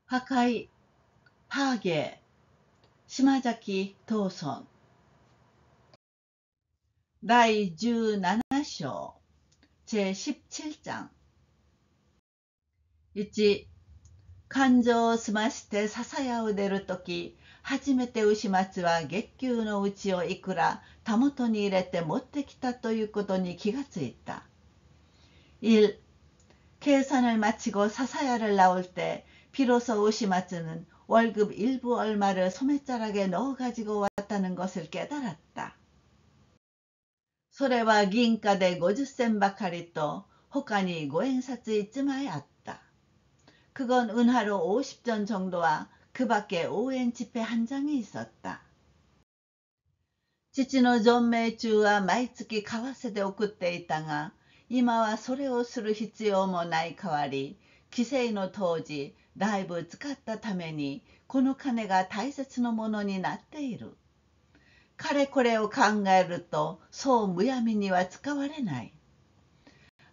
破壊、파괴, 시마자키 도손. 第17章제17장 1、感情を済まして笹屋を出るとき、初めて牛松は月給のうちをいくらたもとに入れて持ってきたということに気がついた。1. 계산을 마치고 사사야를 나올 때 비로소 우시마츠는 월급 일부 얼마를 소매자락에 넣어 가지고 왔다는 것을 깨달았다. それは銀貨で50銭ばかりと他に5円札1枚あった。 그건 은하로 50전 정도와 그 밖에 5엔 지폐 한 장이 있었다. 父の存命中は毎月為替で送っていたが、今はそれをする必要もない代わり、帰省の当時、だいぶ使ったために、この金が大切なものになっている。かれこれを考えると、そうむやみには使われない。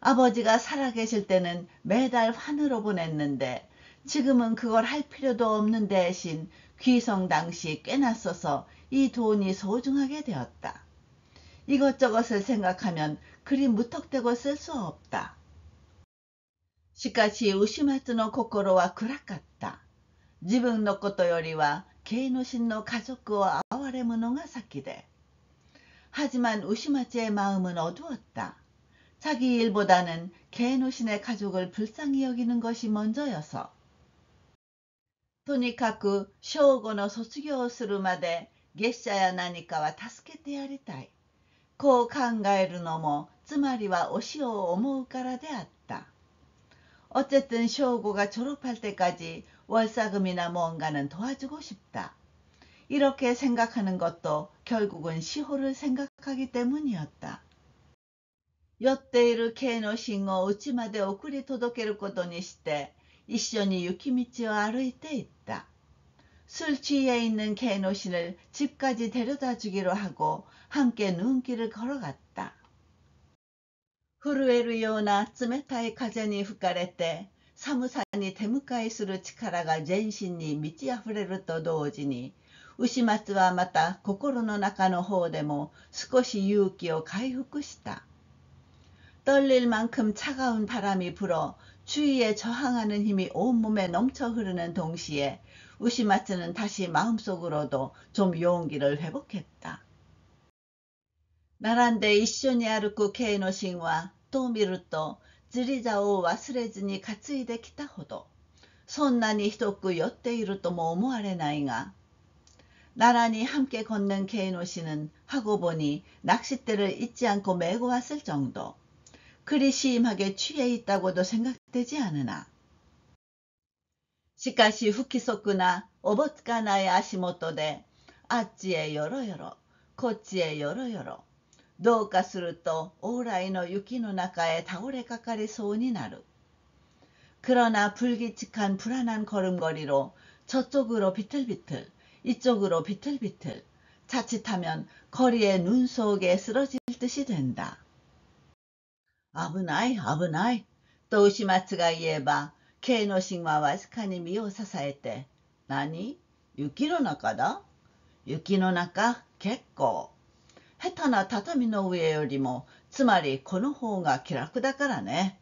아버지가 살아계실 때는 매달 환으로 보냈는데 지금은 그걸 할 필요도 없는 대신 귀성 당시 꽤나 써서 이 돈이 소중하게 되었다. 이것저것을 생각하면 그리 무턱대고 쓸 수 없다. しかし牛松の心は暗かった。自分のことよりは慶之進の家族を憐れむのが先で。 하지만 우시마츠의 마음은 어두웠다. 자기 일보다는 개노신의 가족을 불쌍히 여기는 것이 먼저여서. とにかく正午の卒業をするまで月謝や何かは助けてやりたい。こう考えるのもつまりはおしを思うからであった。 어쨌든 쇼고가 졸업할 때까지 월사금이나 뭔가는 도와주고 싶다. 이렇게 생각하는 것도 결국은 시호를 생각하기 때문이었다. 酔っている慶の進を家まで送り届けることにして、一緒に雪道を歩いて行った。 술 취해 있는慶の신을 집까지 데려다 주기로 하고 함께 눈길을 걸어갔다. 震えるような冷たい風に吹かれて、寒さに手向かいする力が全身に満ち溢れると同時に、牛松はまた心の中の方でも少し勇気を回復した。 떨릴 만큼 차가운 바람이 불어 추위에 저항하는 힘이 온몸에 넘쳐 흐르는 동시에 우시마츠는 다시 마음속으로도 좀 용기를 회복했다. 並んで一緒に歩く慶之進はと見ると釣り竿を忘れずに担いできたほど、そんなにひどく酔っているとも思われないが、 나란히 함께 걷는慶之進은 하고 보니 낚싯대를 잊지 않고 메고 왔을 정도. 그리 심하게 취해 있다고도 생각되지 않으나. しかし不規則なおぼつかない足元であっちへよろよろこっちへよろよろ、どうかすると往来の雪の中へ倒れかかりそうになる。 그러나 불규칙한 불안한 걸음걸이로 저쪽으로 비틀비틀 이쪽으로 비틀비틀, 자칫하면 거리의 눈 속에 쓰러질 듯이 된다. 危ない危ない、と牛松が言えば、慶之進はわずかに身を支えて、何？雪の中だ？雪の中？結構。下手な畳の上よりも、つまりこの方が気楽だからね。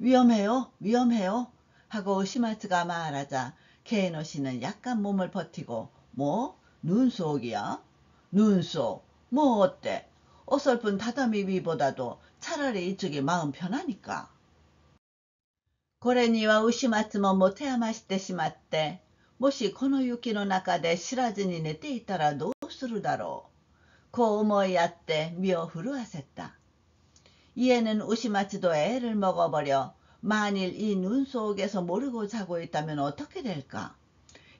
위험해요, 위험해요. 하고 우시마츠가 말하자慶之進은 약간 몸을 버티고, 뭐? 눈속이야? 눈속? 뭐 어때? 어설픈 다다미 위보다도 차라리 이쪽이 마음 편하니까. これには牛松も持て余してしまって、もしこの雪の中で知らずに寝ていたらどうするだろう。こう思いやって身を震わせた。 이에는 우시마츠도 애를 먹어버려 만일 이 눈 속에서 모르고 자고 있다면 어떻게 될까?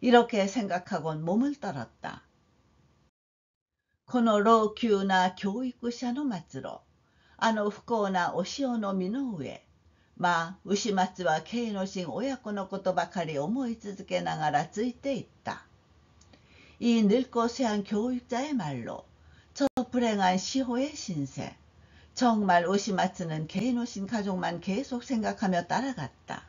이렇게 생각하곤 몸을 떨었다. この老朽な教育者の末路、あの不幸なお潮の身の上、まあ、牛松は慶之進親子のことばかり思い続けながらついていった。이 늙고 쇠한 교육자의 말로, 저 불행한 시호의 신세, 정말 우시마츠는慶之進가족만 계속 생각하며 따라갔다.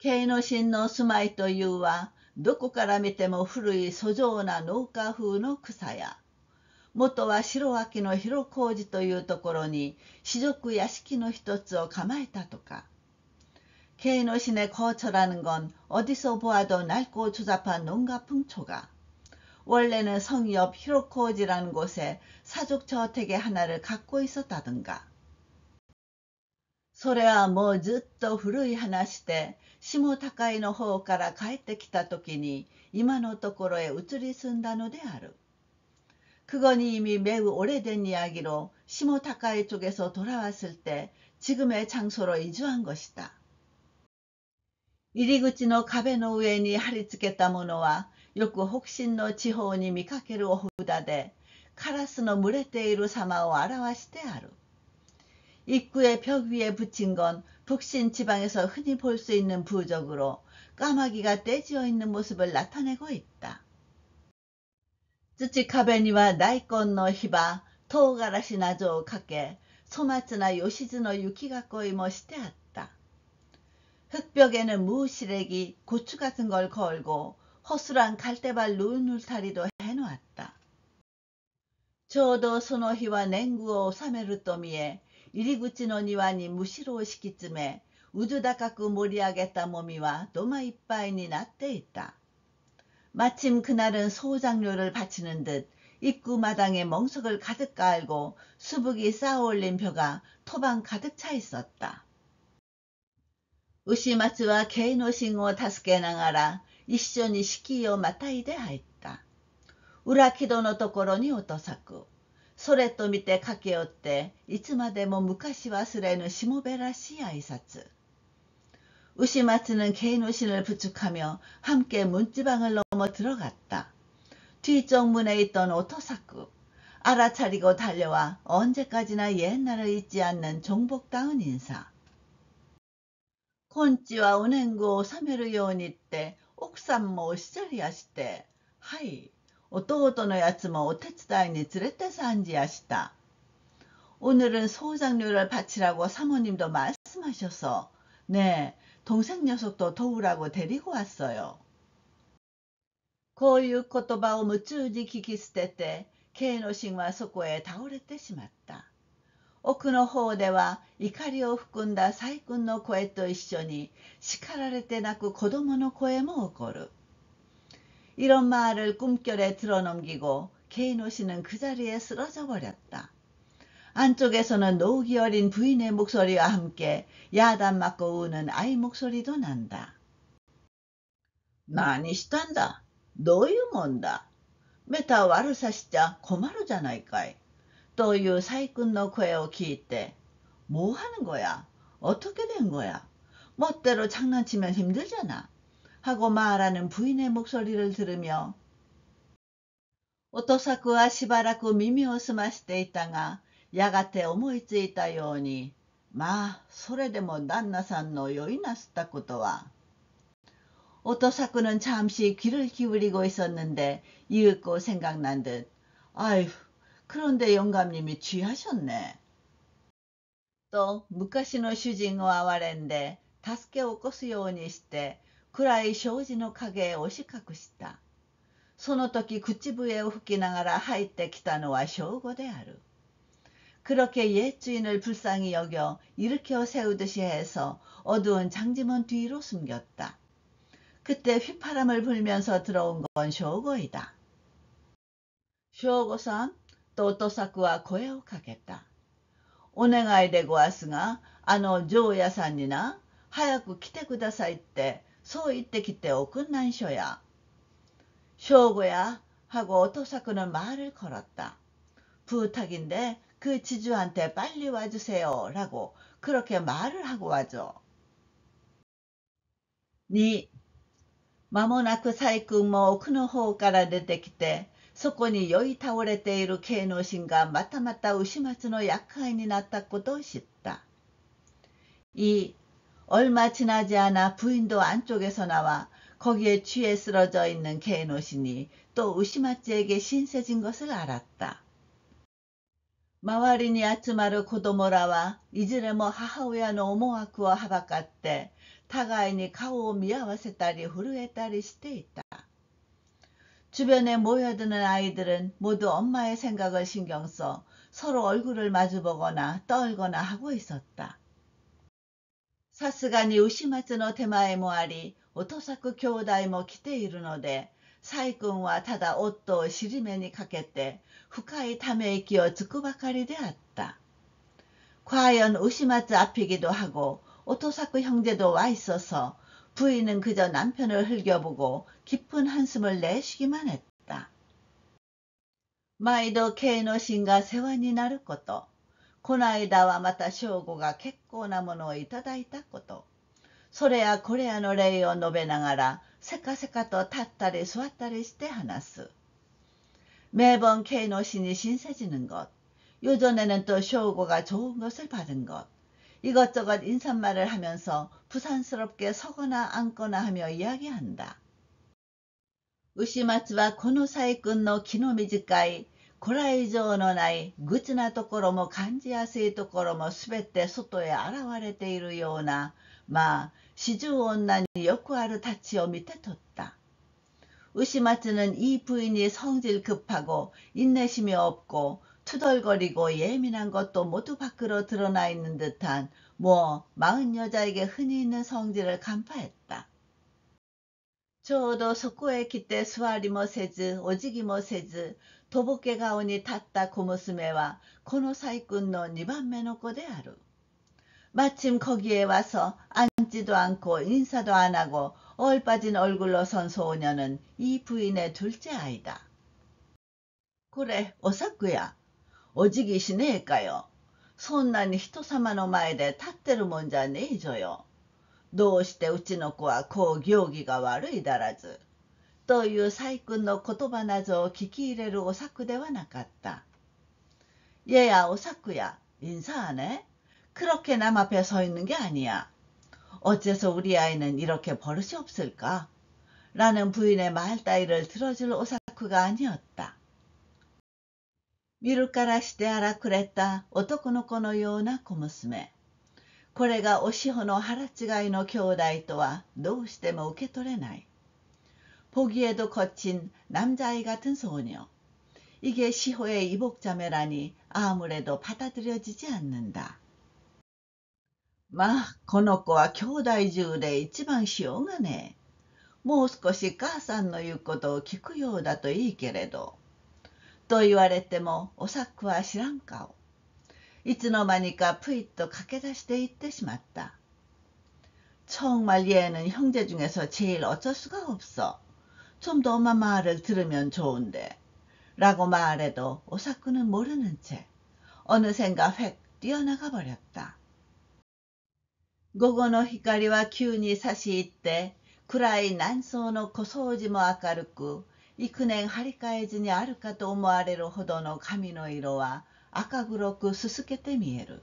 慶野神の住まいというは、どこから見ても古い粗丈な農家風の草屋。元は白脇の広小路というところに士族屋敷の一つを構えたとか。慶野시내 거처라는 건 어디서 보아도 낡고 조잡한 농가 풍초가. 원래는 성 옆 히로코지라는 곳에 사족 저택의 하나를 갖고 있었다든가. それはもうずっと古い話で、下高井の方から帰ってきた時に今のところへ移り住んだのである。그건이 이미 매우 오래된 이야기로下高井쪽에서 돌아왔을 때 지금의 장소로 이주한 것이다. 入り口の壁の上に貼り付けたものは、よく北進の地方に見かけるお札で、カラスの群れている様を表してある。입구의 벽 위에 붙인 건 북신 지방에서 흔히 볼 수 있는 부적으로 까마귀가 떼지어 있는 모습을 나타내고 있다. 土壁には大根の火葉、唐辛子などをかけ、粗末な吉津の雪囲いもしてあった。 흙벽에는 무시래기, 고추 같은 걸 걸고 허술한 갈대발 눈울타리도 해놓았다. ちょうどその日は年貢を納めると見え、入り口の庭にむしろを敷き詰め、うず高く盛り上げたもみは土間いっぱいになっていた。 마침 그날은 소장료를 바치는 듯 입구 마당에 멍석을 가득 깔고 수북이 쌓아올린 벼가 토방 가득 차 있었다. 牛松は慶野神を助けながら一緒に敷居をまたいで入った。裏木戸のところに音咲く。それと見て駆け寄っていつまでも昔忘れぬしもべらしい挨拶。우시마츠는 케이노신을 부축하며 함께 문지방을 넘어 들어갔다. 뒤쪽 문에 있던 오토사쿠. 알아차리고 달려와 언제까지나 옛날을 잊지 않는 종복다운 인사. こんちはお年貢を納めるようにって奥さんもおっしゃりやして、はい、弟のやつもお手伝いに連れて参じやした。 오늘은 소장료를 바치라고 사모님도 말씀하셔서, 네, 동생 녀석도 도우라고 데리고 왔어요. こういう言葉を夢中に聞き捨てて、慶野神はそこへ倒れてしまった。奥の方では怒りを含んだ細君の声と一緒に叱られて泣く子供の声も起こる。 이런 말을 꿈결에 들어넘기고 케이노시는 그 자리에 쓰러져 버렸다. 안쪽에서는 노기 어린 부인의 목소리와 함께 야단 맞고 우는 아이 목소리도 난다. 何したんだ? どういうもんだ? めた悪さしちゃ困るじゃないかい. 또いう사이꾼의声を聞いて 뭐 하는 거야? 어떻게 된 거야? 멋대로 장난치면 힘들잖아. 하고 말하는 부인의 목소리를 들으며 오토사쿠와 しばらく耳を澄ましていたが、やがて思いついたように、まあ、それでも旦那さんの酔いなすったことは。오토사쿠는 잠시 귀를 기울이고 있었는데 이윽고 생각난 듯, 아휴, 그런데 영감님이 취하셨네. 또昔の主人を哀れんで助けを起こすようにして暗い障子の影へ押し隠した。その時口笛を吹きながら入ってきたのは正吾である。 그렇게 옛 주인을 불쌍히 여겨 일으켜 세우듯이 해서 어두운 장지문 뒤로 숨겼다. 그때 휘파람을 불면서 들어온 건 쇼고이다. 쇼고さん, 또 오토사쿠와声をかけた. お願いでごわすが、城屋さんにな、早く来てくださいって、そう言ってきておくんなんしょや. 쇼고야, 하고 오토사쿠는 말을 걸었다. 부탁인데 그 지주한테 빨리 와주세요 라고 그렇게 말을 하고 와줘. 2. 間もなく細君も奥の方から出てきて、そこに酔い倒れている慶野神がまたまた牛松の厄介になったことを知った。 2. 얼마 지나지 않아 부인도 안쪽에서 나와 거기에 취해 쓰러져 있는慶野神또 우시마츠에게 신세진 것을 알았다. 周りに集まる子供らはいずれも母親の思惑をはばかって互いに顔を見合わせたり震えたりしていた。주변에 모여드는 아이들은 모두 엄마의 생각을 신경 써 서로 얼굴을 마주보거나 떨거나 하고 있었다. さすがに牛松の手前もあり、音作兄弟も来ているので、細君はただ夫を尻目にかけて、深いため息をつくばかりであった。과연 우시마츠 앞이기도 하고 오토사쿠 형제도 와 있어서 부인은 그저 남편을 흘겨보고 깊은 한숨을 내쉬기만 했다. 毎度Kのシンが世話になること。この間はまた正吾が結構なものをいただいたこと。それやこれやの礼を述べながらせかせかと立ったり座ったりして話す。매번 Kのシに신세지는 것. 요전에는 또 쇼고가 좋은 것을 받은 것. 이것저것 인사말을 하면서 부산스럽게 서거나 앉거나 하며 이야기한다. 우시마츠와 고노사이군の木の短いこら以上のない愚痴なところも感じやすいところもすべて外へ現れているような、まあ、四十女によくあるたちを見て取った。우시마츠는 이 부인이 성질 급하고 인내심이 없고 투덜거리고 예민한 것도 모두 밖으로 드러나 있는 듯한 마흔 여자에게 흔히 있는 성질을 간파했다. ちょうどそこへ来て座りもせず、お辞儀もせず、とぼけ顔に立った小娘は、この細君の2番目の子である。마침 거기에 와서 앉지도 않고 인사도 안 하고 얼빠진 얼굴로 선 소녀는 이 부인의 둘째 아이다. 그래, 오사쿠야. 오지기しねえかよ。そんなに人様の前で立ってるもんじゃねえぞよ。どうしてうちの子はこう行儀が悪いだらず。という細君の言葉などを聞き入れるおさくではなかった。얘야 오사쿠야, 인사하네? 그렇게 남 앞에 서 있는 게 아니야. 어째서 우리 아이는 이렇게 버릇이 없을까? 라는 부인의 말 따위를 들어줄 오사쿠가 아니었다. 見るからして荒くれた男の子のような小娘。これがおしほの腹違いの兄弟とはどうしても受け取れない。보기에도 거친 남자아이 같은 소녀. 이게 시호의 이복자매라니 아무래도 받아들여지지 않는다. まあ、この子は兄弟中で一番しようがねえ。もう少し母さんの言うことを聞くようだといいけれど。と言われてもおさくは知らん顔。いつの間にかぷいっと駆け出していってしまった。정말 얘는 형제 중에서 제일 어쩔 수가 없어. 좀 더 엄마 말을 들으면 좋은데. 라고 말해도 오사쿠는 모르는 채 어느샌가 획 뛰어나가 버렸다. 午後の光は急に差し入って暗い南総の小掃除も明るく幾年張り替えずにあるかと思われるほどの髪の色は赤黒くすすけて見える。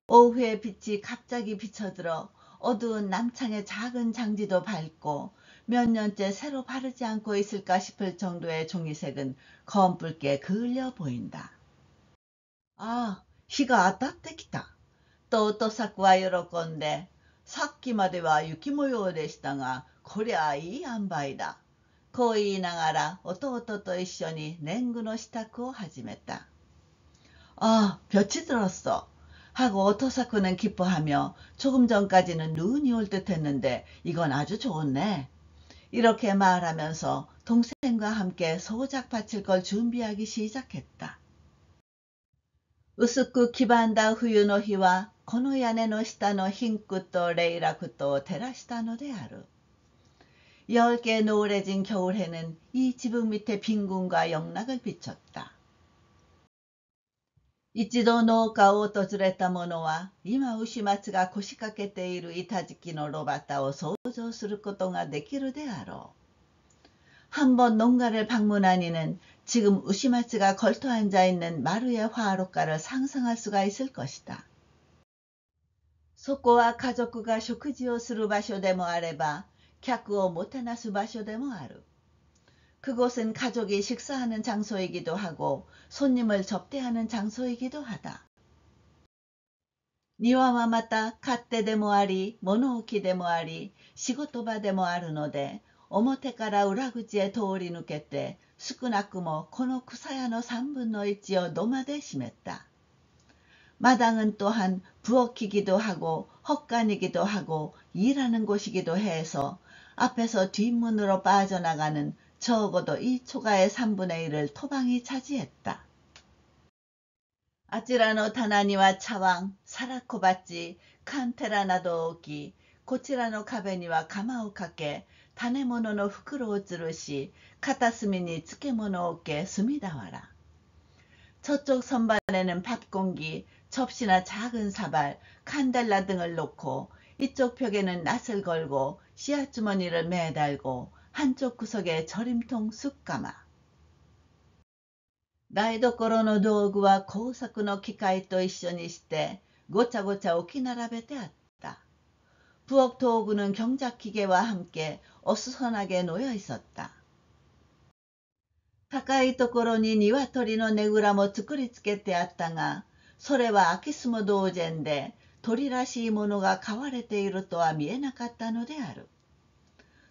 오후의 빛이 갑자기 비쳐들어 어두운 남창의 작은 장지도 밝고 몇 년째 새로 바르지 않고 있을까 싶을 정도의 종이색은 검붉게 그을려 보인다. 아,日が当たってきた。と音作は喜んで、さっきまでは雪模様でしたが、こりゃいい塩梅だ。こう言いながら弟と一緒に年貢の支度を始めた。아, 볕이 들었어. 하고 오토사쿠는 기뻐하며 조금 전까지는 눈이 올 듯했는데 이건 아주 좋네. 이렇게 말하면서 동생과 함께 소작 바칠 걸 준비하기 시작했다. 薄く黄ばんだ冬の日はこの屋根の下の貧苦と霊楽とを照らしたのである。엷게 노을해진 겨울해는 이 지붕 밑에 빈궁과 영락을 비췄다. 一度農家を訪れた者は今牛松が腰掛けている板敷きの炉端を想像することができるであろう。 한번 농가를 방문한 이는 지금 우시마츠가 걸터 앉아있는 마루의 화로가를 상상할 수가 있을 것이다. そこは家族が食事をする場所でもあれば客をもてなす場所でもある。 그곳은 가족이 식사하는 장소이기도 하고 손님을 접대하는 장소이기도 하다. 庭はまた勝手でもあり、物置でもあり、仕事場でもあるので、表から裏口へ通り抜けて、少なくもこの草屋の3分の1を土間で占めた。마당은 또한 부엌이기도 하고 헛간이기도 하고 일하는 곳이기도 해서 앞에서 뒷문으로 빠져나가는 적어도 이 초가의 3분의 1을 토방이 차지했다. 아찌라노 타나니와 차왕, 사라코바찌, 칸테라나도오키, 고치라노 카베니와 가마오카케, 타네모노노 후크로 쯔르시, 카타스미니 츠케모노오케 스미다와라. 저쪽 선반에는 밥공기, 접시나 작은 사발, 칸델라 등을 놓고 이쪽 벽에는 낫을 걸고 씨앗주머니를 매달고 한쪽 구석에 절임통 쑥 감아. 台所の道具は工作の機械と一緒にしてごちゃごちゃ置き並べてあった。부엌 도구는 경작기계와 함께 어수선하게 놓여 있었다. 高いところに鶏のねぐらも作りつけてあったが、それは空き巣も同然で、鳥らしいものが飼われているとは見えなかったのである。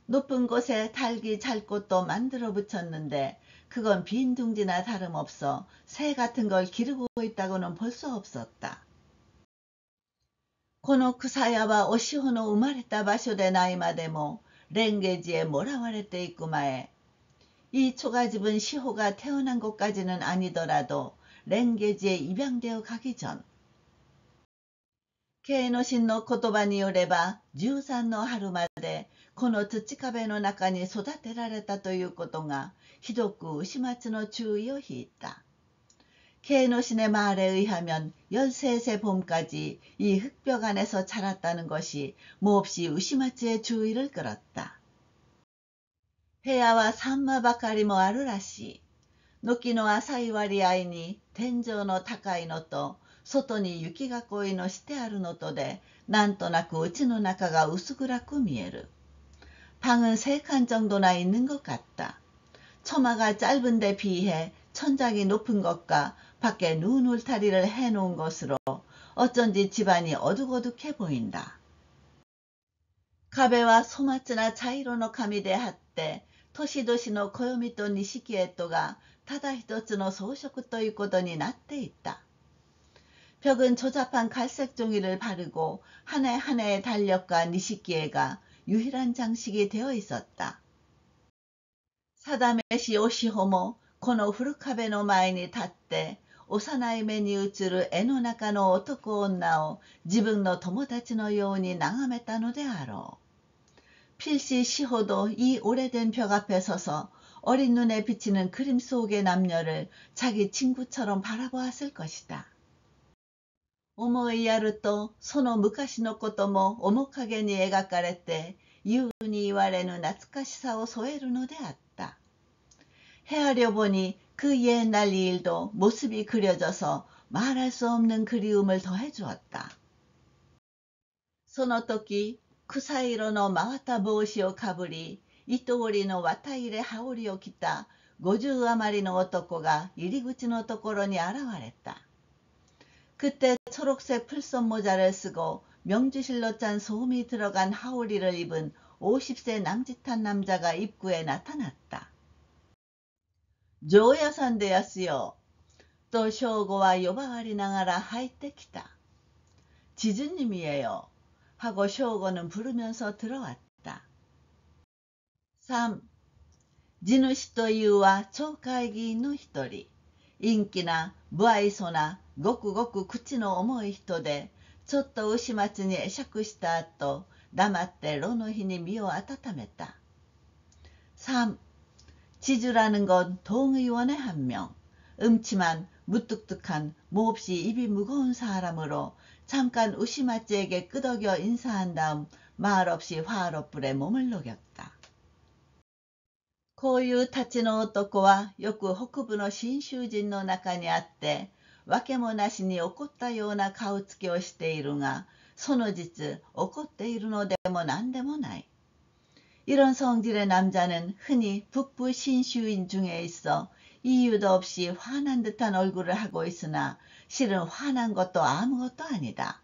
높은 곳에 달기 잘 곳도 만들어 붙였는데 그건 빈 둥지나 다름없어 새 같은 걸 기르고 있다고는 볼 수 없었다. この草屋はおしほの生まれた場所でないまでもレンゲージへもらわれていく前、이 초가집은 시호가 태어난 곳까지는 아니더라도 랭게지에 입양되어 가기 전, 系の神の言葉によれば13の春までこの土壁の中に育てられたということがひどく牛松の注意を引いた。系の신의 말에 의하면 13세 봄까지 이 흙벽 안에서 자랐다는 것이 몹시 우시마츠의 주의를 끌었다. 部屋は3間ばかりもあるらしい。軒の浅い割合に天井の高いのと外に雪囲いのしてあるのとでなんとなく家の中が薄暗く見える。방은 3칸 정도나 있는 것 같다. 처마가 짧은 데 비해 천장이 높은 것과 밖에 눈 울타리를 해놓은 것으로 어쩐지 집안이 어둑어둑해 보인다.壁は粗末な茶色の紙で貼って、年々の暦と錦絵とがただ一つの装飾ということになっていった。벽은 조잡한 갈색 종이를 바르고 한 해 한 해의 달력과 니시키에가 유일한 장식이 되어 있었다. 사다메시 오시호모この古壁の前に立って幼い目に映る絵の中の男女を自分の友達のように眺めたのであろう。필시 시호도 이 오래된 벽 앞에 서서 어린 눈에 비치는 그림 속의 남녀를 자기 친구처럼 바라보았을 것이다. 思いやるとその昔のことも面影に描かれて言うに言われぬ懐かしさを添えるのであった。 헤아려 보니 그 옛날 일도 모습이 그려져서 말할 수 없는 그리움을 더해 주었다. その時、草色の真綿帽子をかぶり、糸織りの綿入れ羽織を着た50余りの男が入り口のところに現れた。 그때 초록색 풀손 모자를 쓰고 명주실로 짠 소음이 들어간 하오리를 입은 50세 남짓한 남자가 입구에 나타났다. 조여산대였어요. 또 쇼고와 요바와리 나가라 하이때 기다. 지주님이에요. 하고 쇼고는 부르면서 들어왔다. 3. 지누시토 이유와 초가이기の一人。陰気な不愛想なごくごく口の重い人でちょっと牛松に会釈した後黙って炉の火に身を温めた。 3. 지주라는 건 동의원의 한 명. 음침한 무뚝뚝한 몹시 입이 무거운 사람으로 잠깐 우시마츠에게 끄덕여 인사한 다음 말없이 화롯불에 몸을 녹였다. こういうたちの男はよく北部の信州人の中にあって、わけもなしに怒ったような顔つきをしているが、その実怒っているのでも何でもない。 이런 성질의 남자는 흔히 북부 신주인 중에 있어 이유도 없이 화난 듯한 얼굴을 하고 있으나 실은 화난 것도 아무것도 아니다.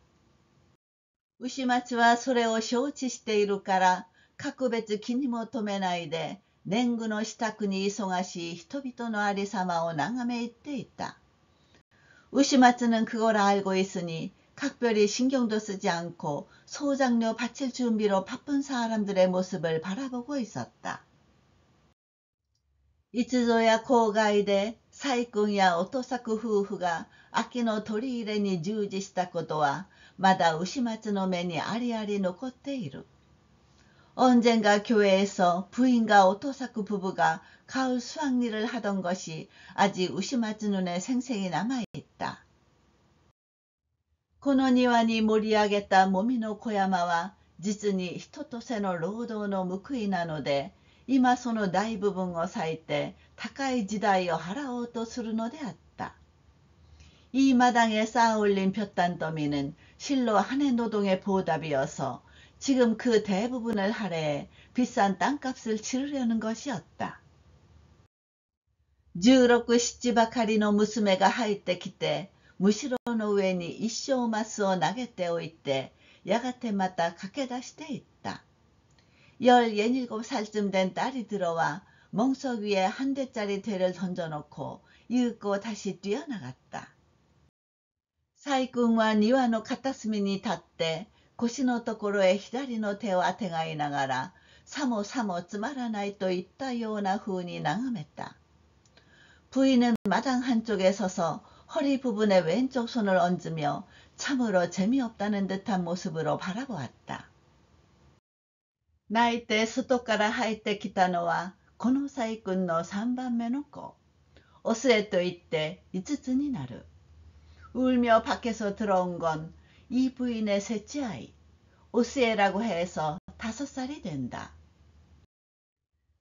牛松はそれを承知しているから、格別気にも留めないで、年貢の支度に忙しい人々のありさまを眺め入っていた。우시마츠는 그걸 알고 있으니 각별히 신경도 쓰지 않고 소장료 바칠 준비로 바쁜 사람들의 모습을 바라보고 있었다. いつぞや郊外で細君や音作夫婦が秋の取り入れに従事したことはまだ牛松の目にありあり残っている。언젠가 교회에서 부인과 오토사쿠 부부가 가을 수확일을 하던 것이 아직 우시마츠 눈에 생생히 남아있다. この庭に盛り上げたもみの小山は実に人とせの労働の報いなので、今その大部分を割いて高い時代を払おうとするのであった。이 마당에 쌓아올린 볕단더미는 실로 한 해 노동의 보답이어서 지금 그 대부분을 할애해 비싼 땅값을 치르려는 것이었다. 16七ばかりの娘が入ってきて、むしろの上に一升マスを投げておいて、やがてまた駆け出していった。17살쯤 된 딸이 들어와 멍석 위에 한 대짜리 대를 던져놓고 이윽고 다시 뛰어나갔다. 細君は庭の片隅に立って腰のところへ左の手をあてがいながら、さもさもつまらないといったような風に眺めた。부인은 마당 한쪽에 서서 허리 부분에 왼쪽 손을 얹으며 참으로 재미없다는 듯한 모습으로 바라보았다. 泣いて外から入ってきたのはこの細君の3番目の子。オスエと言って5つになる。울며 밖에서 들어온 건 이 부인의 셋째 아이, 오스에라고 해서 5살이 된다.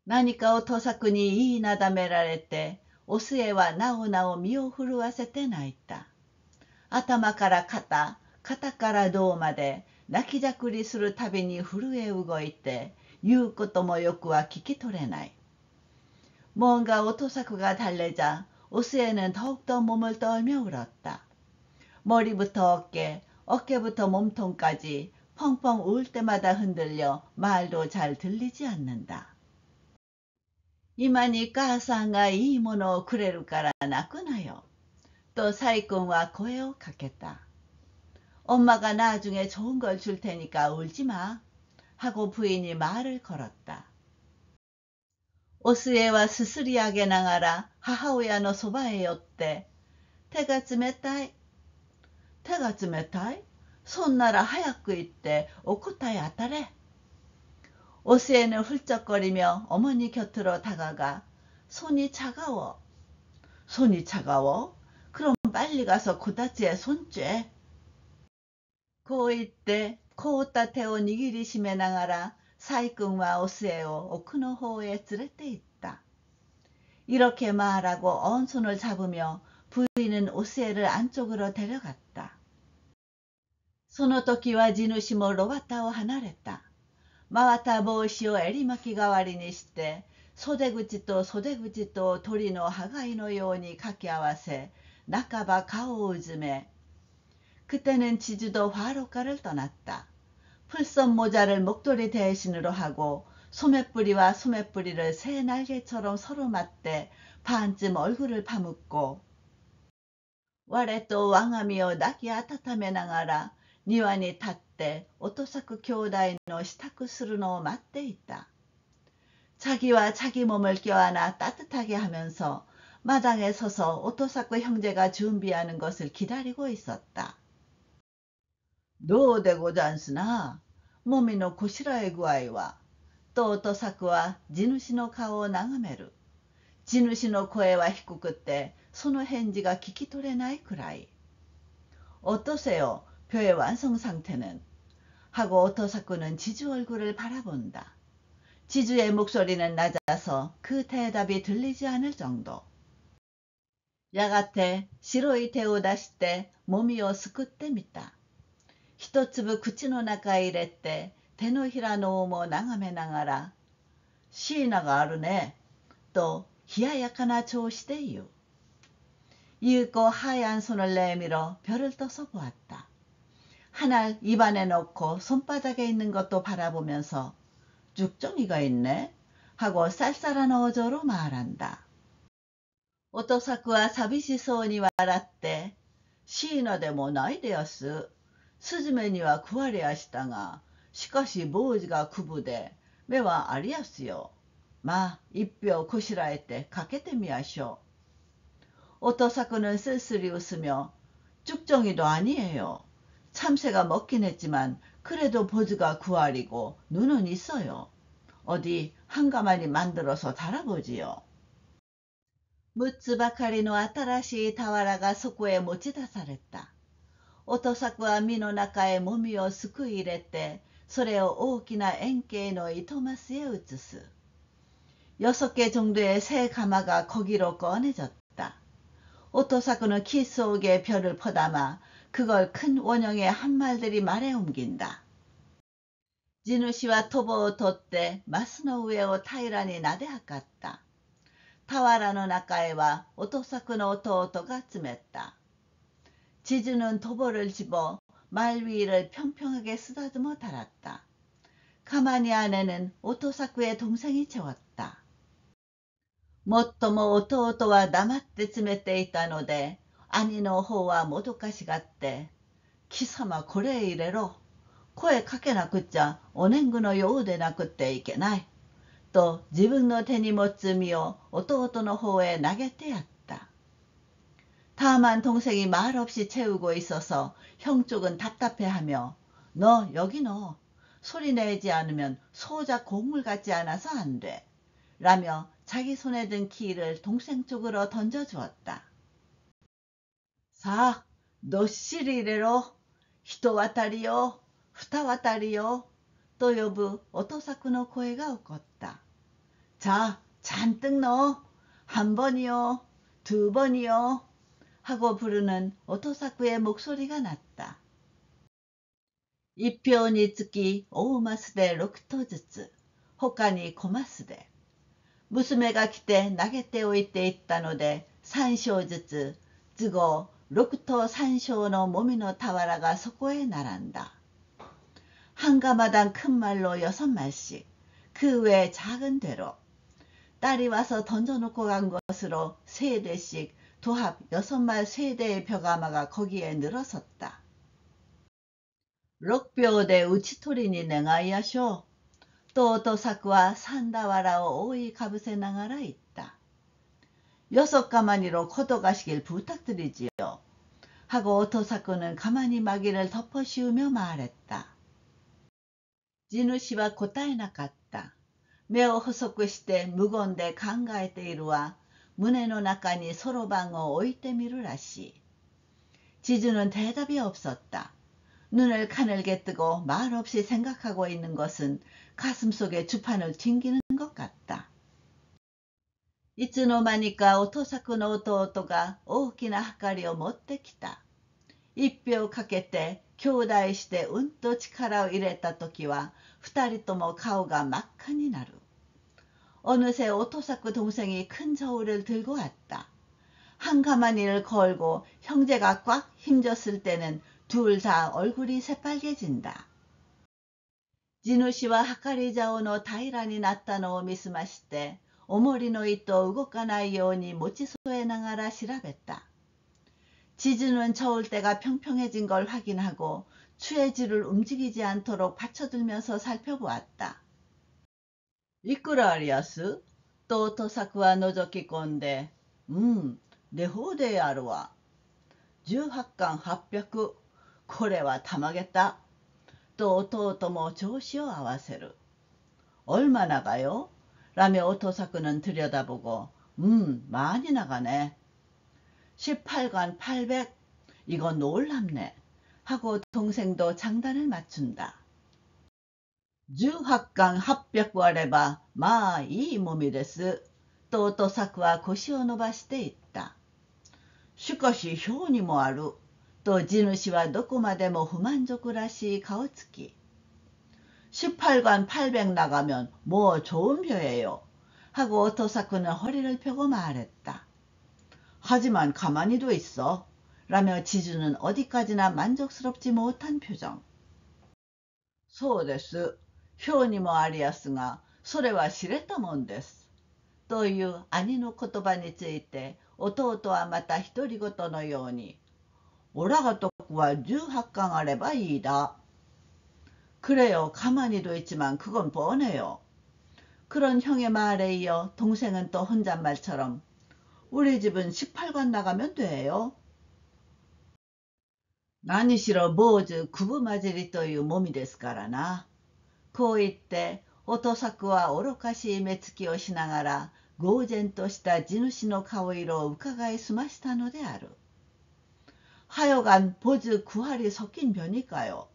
何かをトサクに言いなだめられて、オスエはなおなお身を震わせて泣いた。頭から肩、肩から胴まで泣きじゃくりするたびに震え動いて、言うこともよくは聞き取れない。뭔가 오토사쿠가 달래자 오스에는 더욱더 몸을 떨며 울었다. 머리부터 어깨, 어깨부터 몸통까지 펑펑 울 때마다 흔들려 말도 잘 들리지 않는다. 今に母さんがいいものをくれるから泣くなよ。と細君は声をかけた。엄마가 나중에 좋은 걸 줄 테니까 울지 마. 하고 부인이 말을 걸었다. 오스에와 스스리하게 나가라 하하오야のそばへ寄って、手が冷たい。手が冷たい？そんなら早く行ってお答え当たれ。오스에는 훌쩍거리며 어머니 곁으로 다가가 손이 차가워. 손이 차가워? 그럼 빨리 가서 고다치에 손 쬐. こう言って凍った手を握りしめながら細君はオスエを奥の方へ連れて行った。이렇게 말하고 언 손을 잡으며 부인은 오스에를 안쪽으로 데려갔다. その時は地主も炉端を離れた。回った帽子を襟巻き代わりにして、袖口と袖口と鳥の羽貝のように掛け合わせ、半ば顔をうずめ、그때는 지주도 화로가를 떠났다. 풀섬 모자를 목도리 대신으로 하고 소매뿌리와 소매뿌리를 새 날개처럼 서로 맞대 반쯤 얼굴을 파묻고我と我が身を抱き温めながら庭に立って오토사쿠兄弟の支度するのを待っていた。자기와 자기 몸을 껴안아 따뜻하게 하면서 마당에 서서 오토사쿠 형제가 준비하는 것을 기다리고 있었다. どうでござんすな、もみのこしらえ具合は。とオトサクは地主の顔を眺める。地主の声は低くて、その返事が聞き取れないくらい。어떠세요? 벼의 완성 상태는? 하고 오토사쿠는 지주 얼굴을 바라본다. 지주의 목소리는 낮아서 그 대답이 들리지 않을 정도. やがて白い手を出してもみをすくってみた。一粒口の中へ入れて手のひらの緒も眺めながら、椎名があるね、と冷ややかな調子で言う。言う子하얀 손을 내밀어 별을 떠서 보았다. 하나 입안에 넣고 손바닥에 있는 것도 바라보면서 쭉정이가 있네 하고 쌀쌀한 어조로 말한다. おとさくは寂しそうに笑って、椎名でもないでやす。スズメには食われやしたが、しかし坊主がくぶで、目はありやすよ。まあ、一票こしらえてかけてみやしょう。오토사쿠는 쓸쓸히 웃으며 쭉정이도 아니에요. 참새가 먹긴 했지만 그래도 보즈가 9알이고 눈은 있어요. 어디 한가마니 만들어서 달아보지요. 6つばかりの新しい俵がそこへ持ち出された。音作は身の中へもみをすくい入れて、それを大きな円形の糸マスへ移す。6개 정도의 새 가마가 거기로 꺼내졌다. 오토사쿠는 키 속에 별을 퍼담아 그걸 큰 원형의 한 말들이 말에 옮긴다. 진우 씨와 토보を取ってマスの上を平らになで測った。俵の中へは音作の弟が詰めた。지주는 도보를 집어 말 위를 평평하게 쓰다듬어 달았다. 가마니 안에는 오토사쿠의 동생이 채웠다. もっとも弟は黙って詰めていたので、兄の方はもどかしがって、貴様これへ入れろ。声かけなくっちゃお年貢のようでなくっていけない。と自分の手に持つ実を弟の方へ投げてやった。다만 동생이 말없이 채우고 있어서 형 쪽은 답답해하며 너 여기 넣어. 소리 내지 않으면 소작 곡물 같지 않아서 안 돼. 라며 자기 손에 든 키를 동생 쪽으로 던져주었다. 사, 너 시리레로, 히토와타리요, 후타와타리요, 또 여부 오토사쿠의 고해가 웃었다. 자, 잔뜩 넣어. 한 번이요, 두 번이요. 하고 부르는 오토사쿠의 목소리가 났다. 一票につき大マスで6頭ずつ、他に小マスで。娘が来て投げておいていったので、3升ずつ、都合6頭3升のもみの俵がそこへ並んだ。한 가마당 큰 말로 6말씩, 그 외 작은 대로. 딸이 와서 던져놓고 간 것으로 3대씩 도합 6말 3대의 벼가마가 거기에 늘어섰다. 6票で打ち取りに願いやしょう。と오토사쿠は산다와라を覆いかぶせながら言った。6가마니로 거둬가시길 부탁드리지요. 하고 오토사쿠는 가마니 마기를 덮어 씌우며 말했다. 진우 씨와答えなかった。目を細くして無言で考えているわ。胸の中にそろばんを置いてみるらしい。지주는 대답이 없었다. 눈을 가늘게 뜨고 말없이 생각하고 있는 것은 가슴속에 주판을 튕기는 것 같다. いつの間にか오토사쿠의弟が大きなはかりを持ってきた。一票かけて兄弟してうんと力を入れた時は二人とも顔が真っ赤になる。어느새 오토사쿠 동생이 큰 저울을 들고 왔다. 한 가마니를 걸고 형제가 꽉 힘줬을 때는 둘 다 얼굴이 새빨개진다. 진우 씨와 하카리 자오의平らになったのを見すまして、重りの糸を動かないように持ち添えながら調べた。지주는 저울대가 평평해진 걸 확인하고 추해줄을 움직이지 않도록 받쳐들면서 살펴보았다. いくらありやすと오토사쿠は覗き込んで、出放題あるわ。18貫800。これはたまげた。と弟も調子を合わせる。얼마 나가요? 라며 오토사쿠는 들여다보고, 많이 나가네. 18관 800. 이건 놀랍네. 하고 동생도 장단을 맞춘다. 18강 800あればまあいいもみです。と오토사쿠は腰を伸ばして言った。しかし表にもある。と地主はどこまでも不満足らしい顔つき。18관 800 나가면 뭐 좋은 표예요. 하고 오토사쿠는 허리를 펴고 말했다. 하지만 가만히도 있어. 라며 지주는 어디까지나 만족스럽지 못한 표정. そうです。表にもありやすが、それは知れたもんです。という兄の言葉について、弟はまた独り言のように、オラがとこは18巻あればいいだ。그래요. 가만히도 있지만 그건 뻔해요. 그런 형의 말에 이어 동생은 또 혼잣말처럼 우리 집은 18관 나가면 돼요. 何しろ坊主くぶまじりというもみですからな。こう言って音作は愚かしい目つきをしながら呆然とした地主の顔色を伺いすましたのである。하여간 보즈 구할이 섞인 변일까요?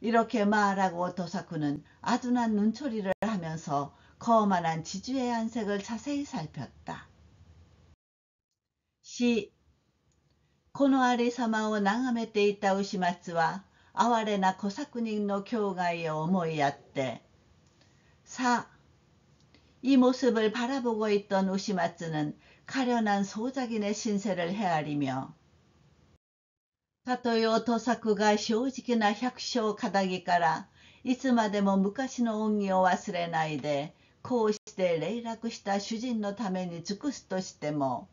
이렇게 말하고 오토사쿠는 아둔한 눈초리를 하면서 거만한 지주의 안색을 자세히 살폈다. 시このありさまを眺めていた牛松は哀れな小作人の境涯を思いやって、사 이 모습을 바라보고 있던 우시마츠는 가련한 소작인의 신세를 헤아리며 たとえ音作が正直な百姓仇からいつまでも昔の恩義を忘れないでこうして霊落した主人のために尽くすとしても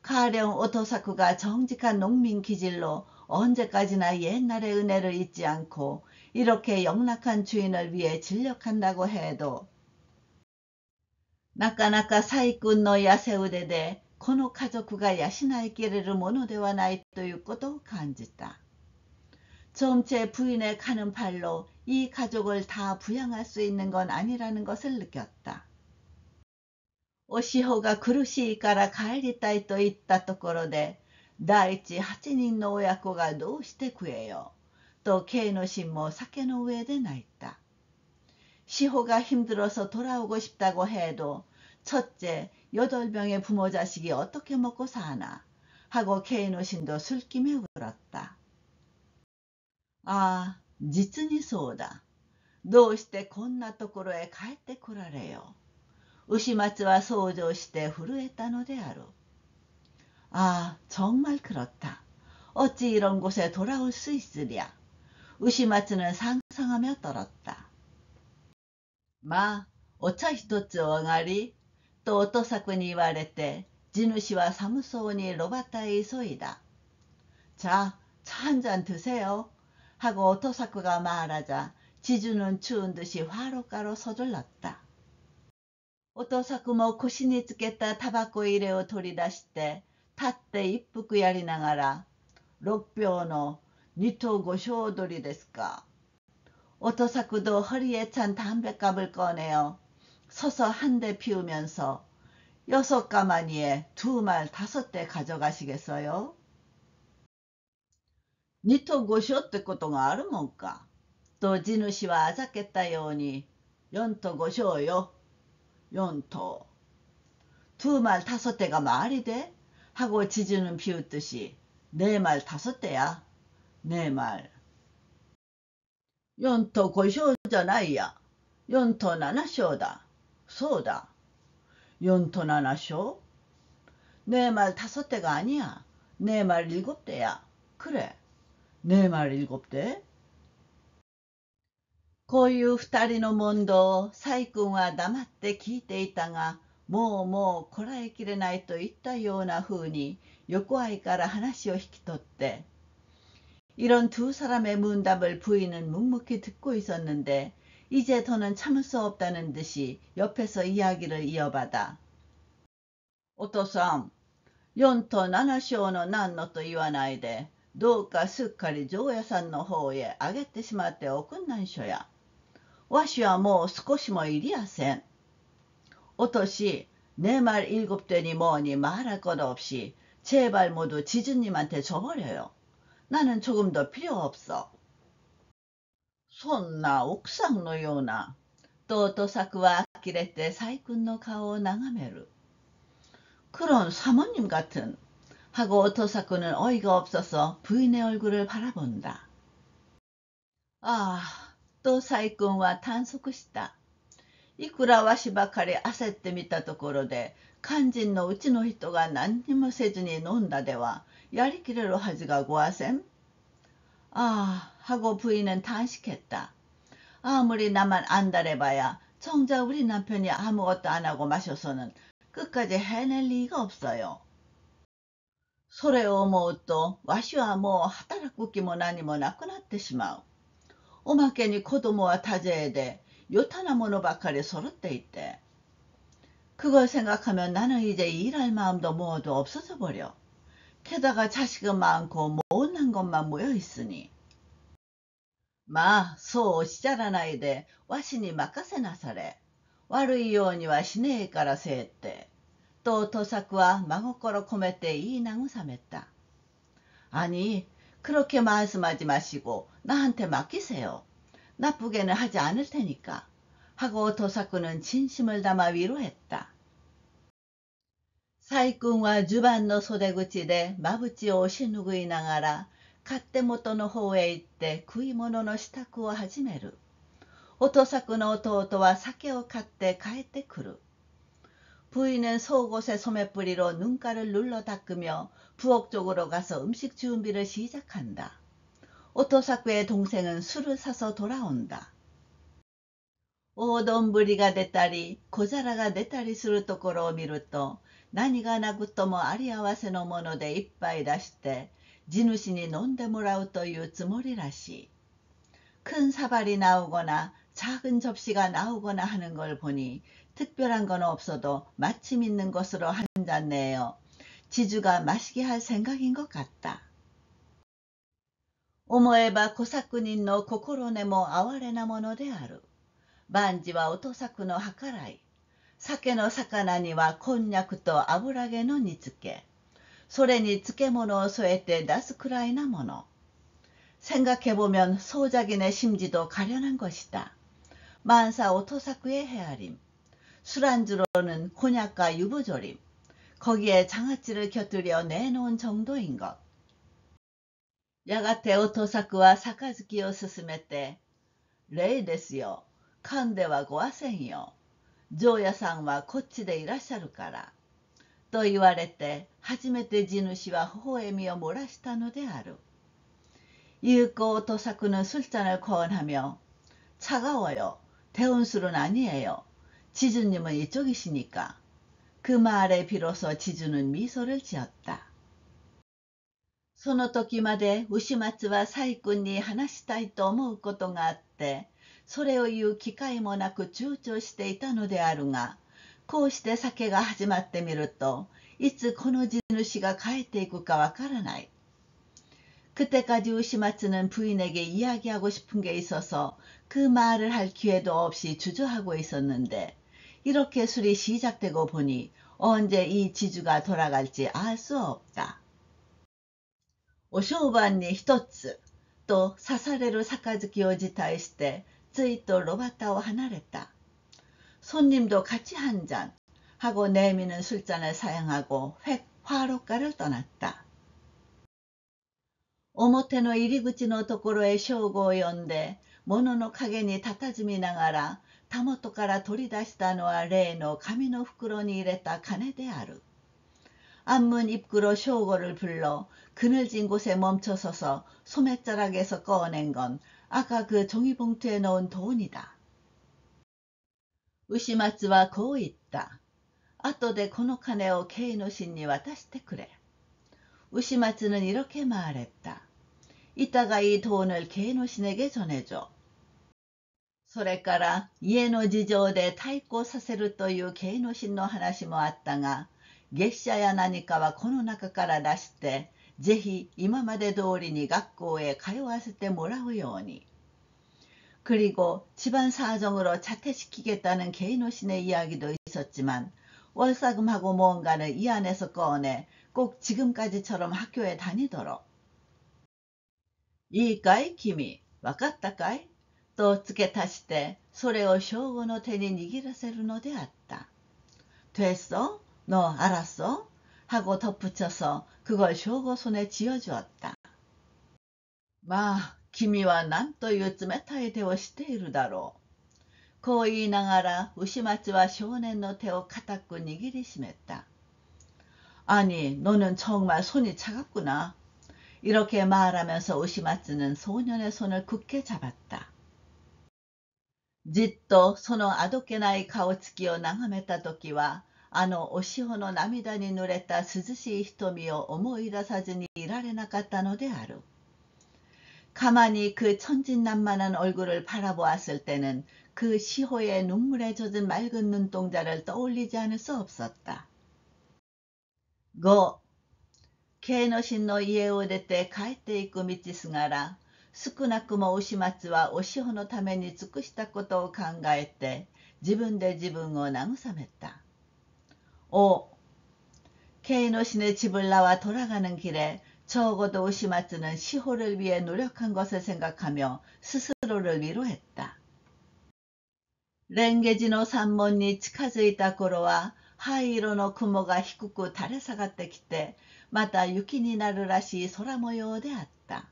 가령 오토사쿠가 정직한 농민 기질로 언제까지나 옛날의 은혜를 잊지 않고 이렇게 영락한 주인을 위해 진력한다고 해도 なかなかサイ君の痩せ腕でこの家族が養いきれるものではないということを感じた。좀 제 부인의 가는 팔로 이 가족을 다 부양할 수 있는 건 아니라는 것을 느꼈다. おしほが苦しいから帰りたいと言ったところで、第一8人の親子がどうしてくれよ。とK의の心も酒の上で泣いた。시호가 힘들어서 돌아오고 싶다고 해도 첫째 8명의 부모 자식이 어떻게 먹고 사나 하고 K의の心도 술김에 울었다. 아, 実にそうだ。どうしてこんなところへ帰ってこられよ。牛松は想像して震えたのである。아, 정말 그렇다. 어찌 이런 곳에 돌아올 수 있으랴. 우시마츠는 상상하며 떨었다. 마, 오차 一つお上がりと音作に言われて、地主は寒そうに炉端へ急いだ。자, 차 한 잔 드세요. 하고 오토사쿠가 말하자 지주는 추운 듯이 화로가로 서둘렀다. 오토사쿠も腰につけたタバコ入れを取り出して立って一服やりながら6俵の二頭五升取りですか。오토사쿠도 허리에 찬 담뱃갑을 꺼내어 서서 한 대 피우면서 6가마니에 2말 5대 가져가시겠어요? 二頭五升ってことがあるもんか。と地主はあざけたように4頭5升よ。4頭. 2말 5대가 말이 돼? 하고 지주는 비웃듯이 4말 5대야. 4말. 4頭5升じゃないや。4頭7升だ。そうだ。4頭7升? 4말 5대가 아니야. 4말 7대야. 그래. 4말 7대? こういう二人の問答を細君は黙って聞いていたが、もうこらえきれないといったような風に横合いから話を引き取って、이런 두 사람의 문답을 부인은 묵묵히 듣고 있었는데 이제 더는 참을 수 없다는 듯이 옆에서 이야기를 이어받아. お父さん、4と7章の何のと言わないで、どうかすっかり常屋さんの方へあげてしまっておくんなんしょや。わしはもう少しもいりやせん。어떠시 네 말 7대니 뭐니 말할 것 없이 제발 모두 지주님한테 줘버려요. 나는 조금 더 필요 없어. 손나 옥상のような。と音作は呆れて細君の顔を眺める。그런 사모님 같은. 하고 오토사쿠는 어이가 없어서 부인의 얼굴을 바라본다. 아, 또 사이꾼과 탄속을した.いくらわしばかり焦ってみたところで、肝心のうちの人が何にもせずに飲んだでは、やりきれるはずがごわせん。아, 하고 부인은 탄식했다. 아무리 나만 안달해봐야 정작 우리 남편이 아무것도 안 하고 마셔서는 끝까지 해낼 리가 없어요. それを思うとわしはもう働く気も何もなくなってしまう。おまけに子供は多勢でよたなものばかり揃っていて、 그걸 생각하면 나는 이제 일할 마음도 뭐도 없어져 버려. 게다가 자식은 많고 못난 것만 모여 있으니. 마, 소おっしゃらないでわしに任せなされ。悪いようにはしねえからせえって。と토삭は真心込めて言い慰めた。아니, 그렇게 말씀하지 마시고 나한테 맡기세요. 나쁘게는 하지 않을 테니까. 하고 도사쿠는 진심을 담아 위로했다. サイ君は襦袢の袖口でまぶちを押し拭いながら勝手元の方へ行って食い物の支度を始める。おとさくの弟は酒を買って帰ってくる。부인은 속옷에 소매뿌리로 눈가를 눌러 닦으며 부엌 쪽으로 가서 음식 준비를 시작한다. 오토사쿠의 동생은 술을 사서 돌아온다. 大丼が出たり小皿が出たりするところを見ると、何がなくともあり合わせのもので一杯出して地主に飲んでもらうというつもりらしい。큰 사발이 나오거나 작은 접시가 나오거나 하는 걸 보니 특별한 건 없어도 마침 있는 것으로 한 잔 내어 지주가 마시게 할 생각인 것 같다. 思えば小作人の心根も哀れなものである。万事はおとさくの計らい。酒の魚にはこんにゃくと油揚げの煮付け。それに漬物を添えて出すくらいなもの。생각해보면 소작인의 심지도 가련한 것이다. 만사 오토사쿠의 헤아림. 술안주로는 곤약과 유부조림. 거기에 장아찌를 곁들여 내놓은 정도인 것. やがて오토사쿠は杯を勧めて、礼ですよ。噛んではごわせんよ。丈屋さんはこっちでいらっしゃるから。と言われて、初めて地主は微笑みを漏らしたのである。이윽고 오토사쿠는 술잔을 거원하며 차가워요. 데운 술은 아니에요. 지주님은 이쪽이시니까. 그 말에 비로소 지주는 미소를 지었다. その時まで牛松は細君に話したいと思うことがあって、それを言う機会もなく躊躇していたのであるが、こうして酒が始まってみると、いつこの地主が帰っていくかわからない。그때까지 우시마츠는 부인에게 이야기하고 싶은 게 있어서 그 말을 할 기회도 없이 주저하고 있었는데, 이렇게 술이 시작되고 보니 언제 이 지주가 돌아갈지 알 수 없다. お商売に一つと刺される杯を辞退してついと炉端を離れた。손님도 같이 한 잔 하고 내미는 술잔을 사양하고 획 화롯가를 떠났다. 表の入り口のところへ正吾を呼んで、物の陰に佇みながら、たもとから取り出したのは例の紙の袋に入れた金である。안문 입구로 쇼고를 불러 그늘진 곳에 멈춰서서 소매자락에서 꺼낸 건 아까 그 종이봉투에 넣은 돈이다. 우시마츠와 고 있다. 後でこの金をケイの氏に渡してくれ。우시마츠는 이렇게 말했다. 이따가 이 돈을 케이노신에게 전해줘. それから家の事情で太鼓させるというケイノシンの話もあったが、月謝や何かはこの中から出して、ぜひ今まで通りに学校へ通わせてもらうように。그리고 집안 사정으로 자퇴시키겠다는 개인호신의 이야기도 있었지만 월사금하고 뭔가는 이 안에서 꺼내 꼭 지금까지처럼 학교에 다니도록. 이까이 김이, わかったかいと付け足して、それを正吾の手に握らせるのであった。됐어? 너 알았어? 하고 덧붙여서 그걸 쇼고 손에 쥐어주었다. 마, 君は何という冷たい手をしているだろう。こう言いながら牛松は少年の手を固く握りしめた。아니, 너는 정말 손이 차갑구나. 이렇게 말하면서 우시마츠는 소년의 손을 굳게 잡았다. じっとそのあどけない顔つきを眺めたときは、あのおしほの涙に濡れた涼しい瞳を思い出さずにいられなかったのである。 가만히 그 천진난만한 얼굴을 바라보았을 때는 그 시호의 눈물에 젖은 맑은 눈동자를 떠올리지 않을 수 없었다. 5. 系の神の家を出て帰っていく道すがら、少なくも牛松はおしほのために尽くしたことを考えて、自分で自分を慰めた。 5. 케이노 신의 집을 나와 돌아가는 길에 적어도 우시마츠는 시호를 위해 노력한 것을 생각하며 스스로를 위로했다. 렌게지노 산문이 近づいた頃は灰色の雲が低く垂れ下がってきて、また雪になるらしい空模様であった。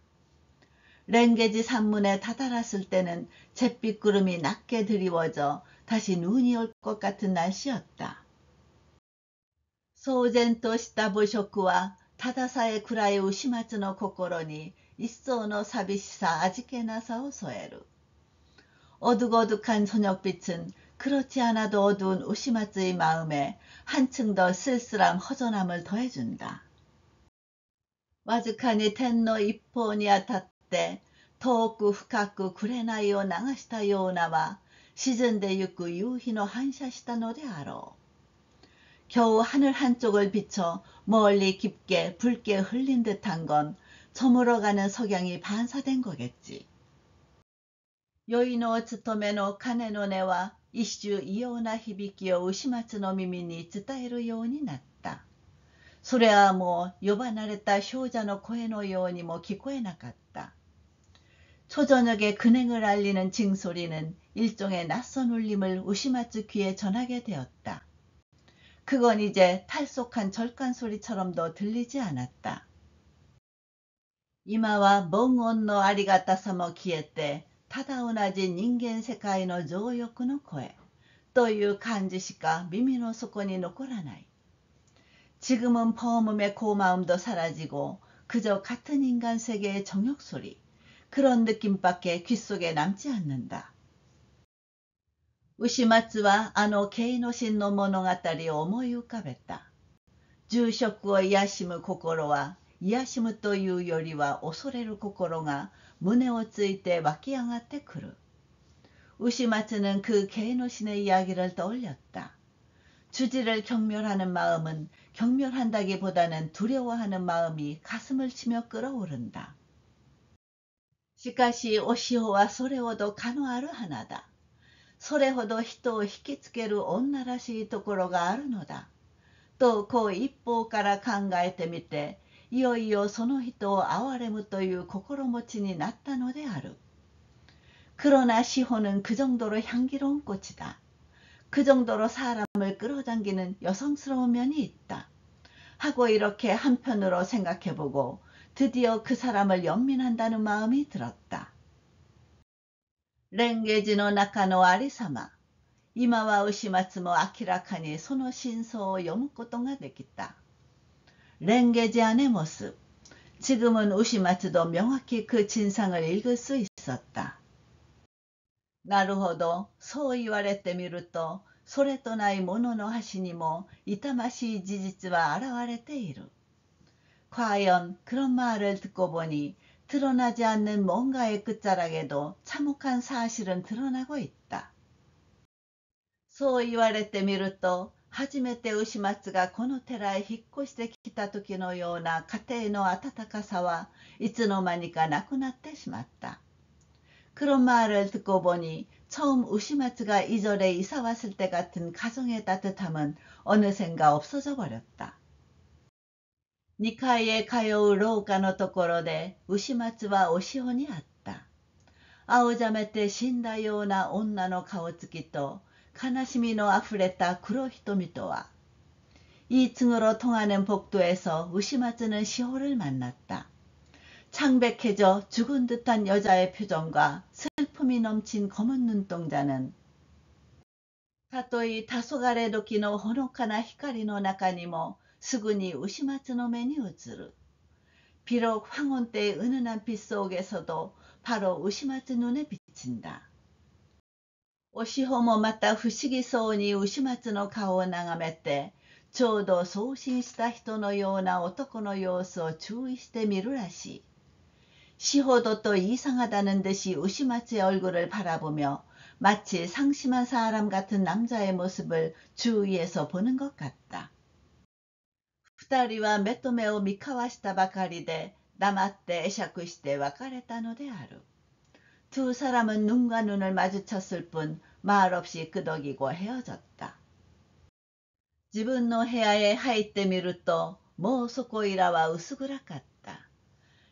렌게지 산문에 다다랐을 때는 잿빛 구름이 낮게 드리워져 다시 눈이 올 것 같은 날씨였다. 騒然とした母食はたださえ暗い牛松の心に一層の寂しさ味気なさを添える。 어둑어둑한 저녁빛은 그렇지 않아도 어두운 우시마츠의 마음에 한층 더 쓸쓸함 허전함을 더해준다. わずかに天の一方にあたって遠く深く紅を流したようなは沈んでゆく夕日の反射したのであろう。 겨우 하늘 한쪽을 비춰 멀리 깊게 붉게 흘린 듯한 건 저물어가는 석양이 반사된 거겠지. 요이노 츠토메노 카네노 네와 이슈 이오나 히비키오 우시마츠노 미미니 츠타에루 요우니 났다. それはもう呼ば慣れた少女の声のようにも聞こえなかった。 초저녁에 근행을 알리는 징소리는 일종의 낯선 울림을 우시마츠 귀에 전하게 되었다. 그건 이제 탈속한 절간 소리처럼도 들리지 않았다. 今は盆音のありがたさも消えて、ただ同じ人間世界の情欲の声という感じしか耳の底に残らない。 지금은 범음의 고마움도 사라지고 그저 같은 인간 세계의 정욕 소리, 그런 느낌밖에 귓속에 남지 않는다. 우시마츠와 아노 케이노신의 모노가타리を思い浮かべた。住職を癒しむ心は癒しむというよりは恐れる心が胸をついて湧き上がってくる。 우시마츠는 그 케이노신의 이야기를 떠올렸다. 주지를 경멸하는 마음은 경멸한다기보다는 두려워하는 마음이 가슴을 치며 끓어오른다. しかしお塩はそれほどかのある花だ。それほど人を引きつける女らしいところがあるのだ。とこう一方から考えてみて、いよいよその人を憐れむという心持ちになったのである。 그러나 시호는 그 정도로 향기로운 꽃이다. 그 정도로 사람을 끌어당기는 여성스러운 면이 있다. 하고 이렇게 한편으로 생각해보고 드디어 그 사람을 연민한다는 마음이 들었다. 렌게지노 나카노 아리사마. 今は牛松も明らかにその真相を読むことができた。 렌게지 안의 모습. 지금은 우시마츠도 명확히 그 진상을 읽을 수 있었다. なるほど、そう言われてみると、それとないものの端にも痛ましい事実は現れている。 과연 그런 말을 듣고 보니 드러나지 않는 뭔가의 끝자락에도 참혹한 사실은 드러나고 있다. そう言われてみると、初めて牛松がこの寺へ引っ越してきた時のような家庭の温かさはいつの間にかなくなってしまった。 그런 말을 듣고 보니 처음 우시마츠가 이 절에 이사 왔을 때 같은 가정의 따뜻함은 어느샌가 없어져 버렸다. 2階へ通う廊下のところで牛松はお塩に会った。青ざめて死んだような女の顔つきと悲しみのあふれた黒瞳とは。 2층으로 통하는 복도에서 우시마츠는 시호를 만났다. 창백해져 죽은 듯한 여자의 표정과 슬픔이 넘친 검은 눈동자는 たとえ黄昏時のほのかな光の中にもすぐに牛松の目に映る。비록 황혼때의 은은한 빛 속에서도 바로 우시마츠 눈에 비친다. 오시호모また 不思議そうに牛松の顔を眺めて、ちょうど送信した人のような男の様子を注意してみるらしい。시호도 또 이상하다는 듯이 우시마츠의 얼굴을 바라보며 마치 상심한 사람 같은 남자의 모습을 주위에서 보는 것 같다. 二人は目と目を見交わしたばかりで黙って会釈して別れたのである。두 사람은 눈과 눈을 마주쳤을 뿐 말 없이 끄덕이고 헤어졌다. 自分の部屋へ入ってみるともうそこいらは薄暗かった。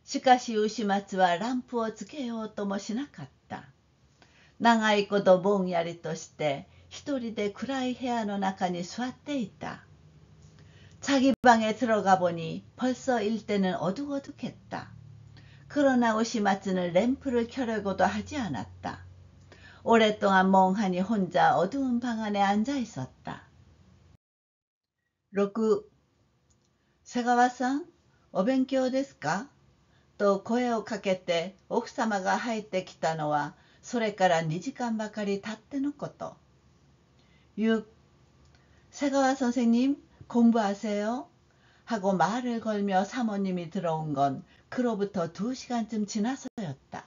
しかし牛松はランプをつけようともしなかった。長いことぼんやりとして一人で暗い部屋の中に座っていた。자기 방에 들어가 보니 벌써 일대는 어둑어둑했다. 그러나 우시마츠는 램프를 켜려고도 하지 않았다. 오랫동안 멍하니 혼자 어두운 방 안에 앉아 있었다. 6. 瀬川さん、お勉強ですかと声をかけて奥様が入ってきたのはそれから2時間ばかり経ってのこと。6. 새가와 선생님, 공부하세요? 하고 말을 걸며 사모님이 들어온 건 그로부터 2시간쯤 지나서였다.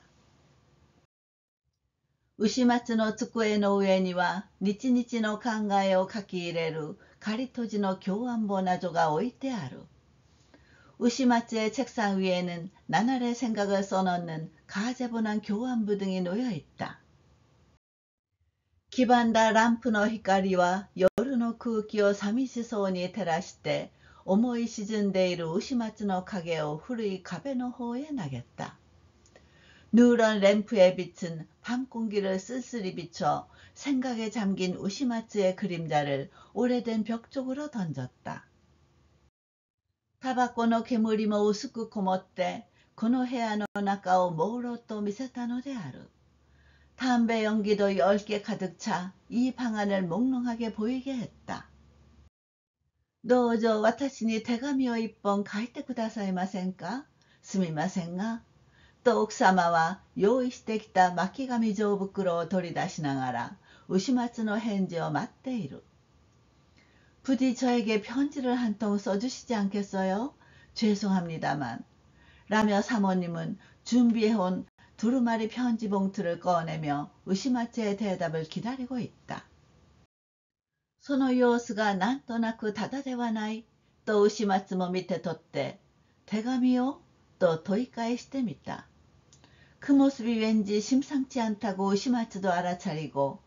牛松の机の上には日々の考えを書き入れる仮閉じの教案簿などが置いてある。牛松의 책상 위에는 나날의 생각을 써넣는 가제본한 교환부 등이 놓여 있다. 黄ばんだランプの光は夜の空気を寂しそうに照らして思い沈んでいる牛松の影を古い壁の方へ投げた。누런 램프의 빛은 밤 공기를 쓸쓸히 비춰 생각에 잠긴 우시마츠의 그림자를 오래된 벽 쪽으로 던졌다. タバコの煙も薄くこもってこの部屋の中を朦朧と見せたのである。담배 연기도 엷게 가득 차 이 방안을 몽롱하게 보이게 했다. どうぞ私に手紙を一本書いてくださいませんかすみませんが。と奥様は用意してきた巻紙状袋を取り出しながら牛松の返事を待っている。부디 저에게 편지를 한 통 써주시지 않겠어요? 죄송합니다만. 라며 사모님은 준비해온 두루마리 편지 봉투를 꺼내며 우시마츠의 대답을 기다리고 있다. その様子がなんとなくただではないと牛松も見て取って手紙をと問い返してみた。그 모습이 왠지 심상치 않다고 우시마츠도 알아차리고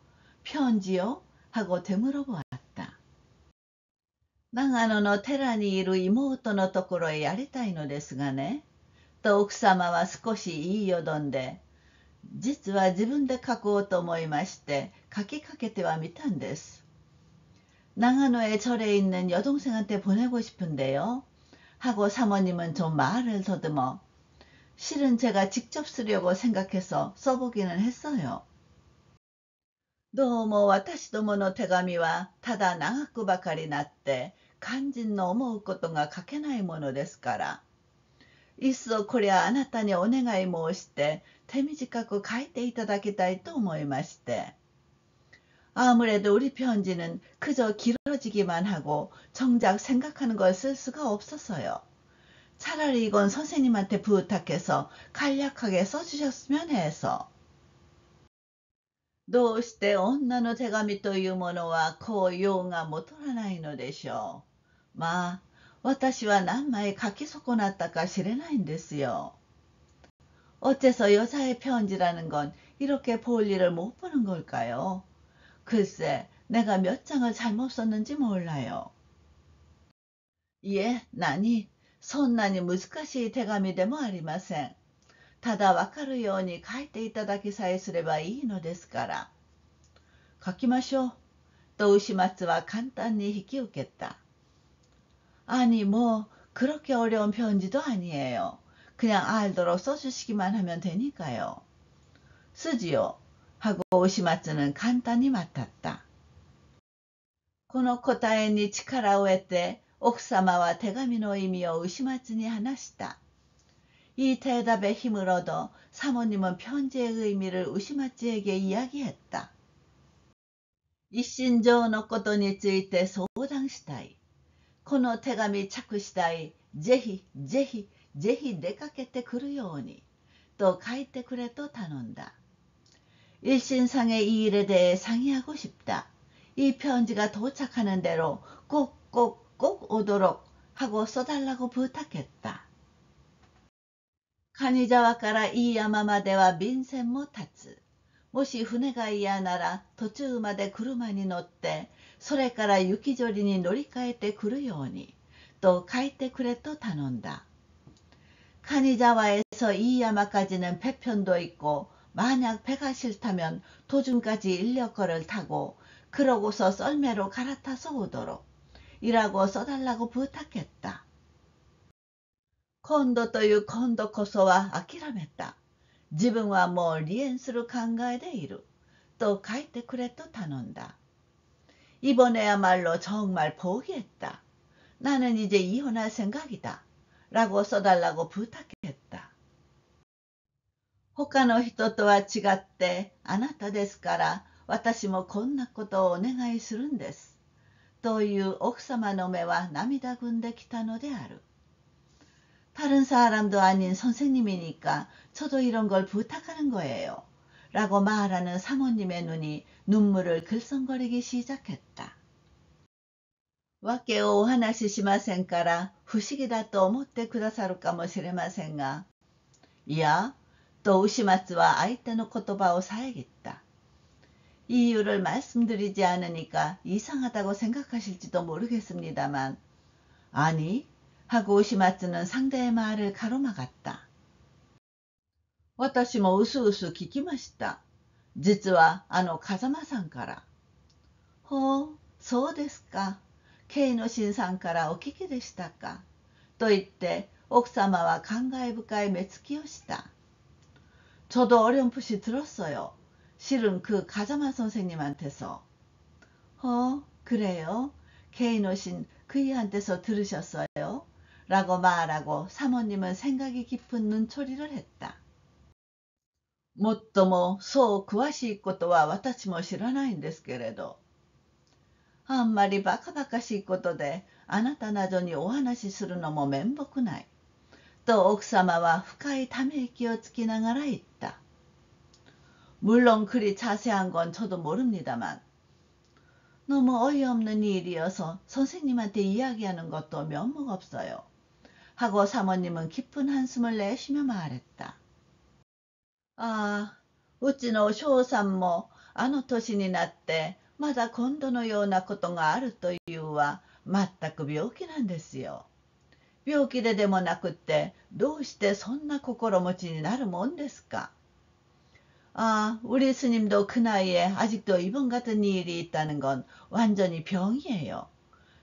편지요? 하고 되물어보았다. 長野の寺にいる妹のところへやりたいのですがね。と奥様は少し言いよどんで、実は自分で書こうと思いまして書きかけてはみたんです。長野에 절에 있는 여동생한테 보내고 싶은데요. 하고 사모님은 좀 말을 더듬어 실은 제가 직접 쓰려고 생각해서 써보기는 했어요. どうも私どもの手紙はただ長くばかりなって肝心の思うことが書けないものですから。いっそこりゃあなたにお願い申して手短く書いていただきたいと思いまして。아무래도 우리 편지는 그저 길어지기만 하고 정작 생각하는 걸 쓸 수가 없어서요. 차라리 이건 선생님한테 부탁해서 간략하게 써주셨으면 해서. どうして女の手紙というものはこう用がもとらないのでしょう。まあ、私は何枚書き損なったかしれないんですよ。어째서 여자의 편지라는 건 이렇게 볼 일을 못 보는 걸까요? 글쎄, 내가 몇 장을 잘못 썼는지 몰라요. いえ、何そんなに難しい手紙でもありません。ただわかるように書いていただきさえすればいいのですから。書きましょう。と牛松は簡単に引き受けた。아니 뭐 그렇게 어려운 편지도 아니에요. 그냥 알도록 써주시기만 하면 되니까요. 쓰지요. 하고 우시마츠는 간단히 맡았다. この答えに力を得て、奥様は手紙の意味を의심하지に話した。이 대답에 힘을 얻어 사모님은 편지의 의미를 우시마치에게 이야기했다. 이신조의 ことについて相談したい。この手紙着次第、ぜひぜひぜひ出かけてくるように、と書いてくれと頼んだ。일신상의 이 일에 대해 상의하고 싶다. 이 편지가 도착하는 대로 꼭 오도록 하고 써달라고 부탁했다. 가니자와からいい山までは便船も立つ。もし船が嫌なら途中まで車に乗って、それから雪処理に乗り換えてくるように、と書いてくれと頼んだ。가니자와에서 이 야마까지는 배편도 있고 만약 배가 싫다면 도중까지 인력거를 타고 그러고서 썰매로 갈아타서 오도록 이라고 써달라고 부탁했다. 今度という今度こそは諦めた。自分はもう離縁する考えでいる。と書いてくれと頼んだ。이번에야말로 정말 포기했다. 나는 이제 이혼할 생각이다. 라고 써달라고 부탁했다. 他の人とは違ってあなたですから私もこんなことをお願いするんです。という奥様の目は涙ぐんできたのである。다른 사람도 아닌 선생님이니까 저도 이런 걸 부탁하는 거예요. 라고 말하는 사모님의 눈이 눈물을 글썽거리기 시작했다. わけをお話ししませんから不思議だと思ってくださるかもしれませんが、いや、또 우시마츠와相手の言葉を遮った. 이유를 말씀드리지 않으니까 이상하다고 생각하실지도 모르겠습니다만, 아니, 하고 우시마츠는 상대의 말을 가로막았다. 私もうすうす聞きました。実は風間さんから。ほう、そうですか。慶野新さんからお聞きでしたか。と言って奥様は感慨深い目つきをした。저도 어렴풋이 들었어요. 실은 그 가자마 선생님한테서. 그래요? 케이노신 그이한테서 들으셨어요? 라고 말하고 사모님은 생각이 깊은 눈초리를 했다. もっともそう詳しいことは私も知らないんですけれど。あんまりバカバカしいことであなたなどにお話しするのも面目ない。또奥様は深いため息をつきながら言った. 물론 그리 자세한 건 저도 모릅니다만 너무 어이없는 일이어서 선생님한테 이야기하는 것도 면목 없어요. 하고 사모님은 깊은 한숨을 내쉬며 말했다. 아, うちの翔さんもあの年になってまだ今度のようなことがあるというは全く病気なんですよ。病気ででもなくってどうしてそんな心持ちになるもんですか。아, 우리 스님도 그 나이에 아직도 이번 같은 일이 있다는 건 완전히 병이에요.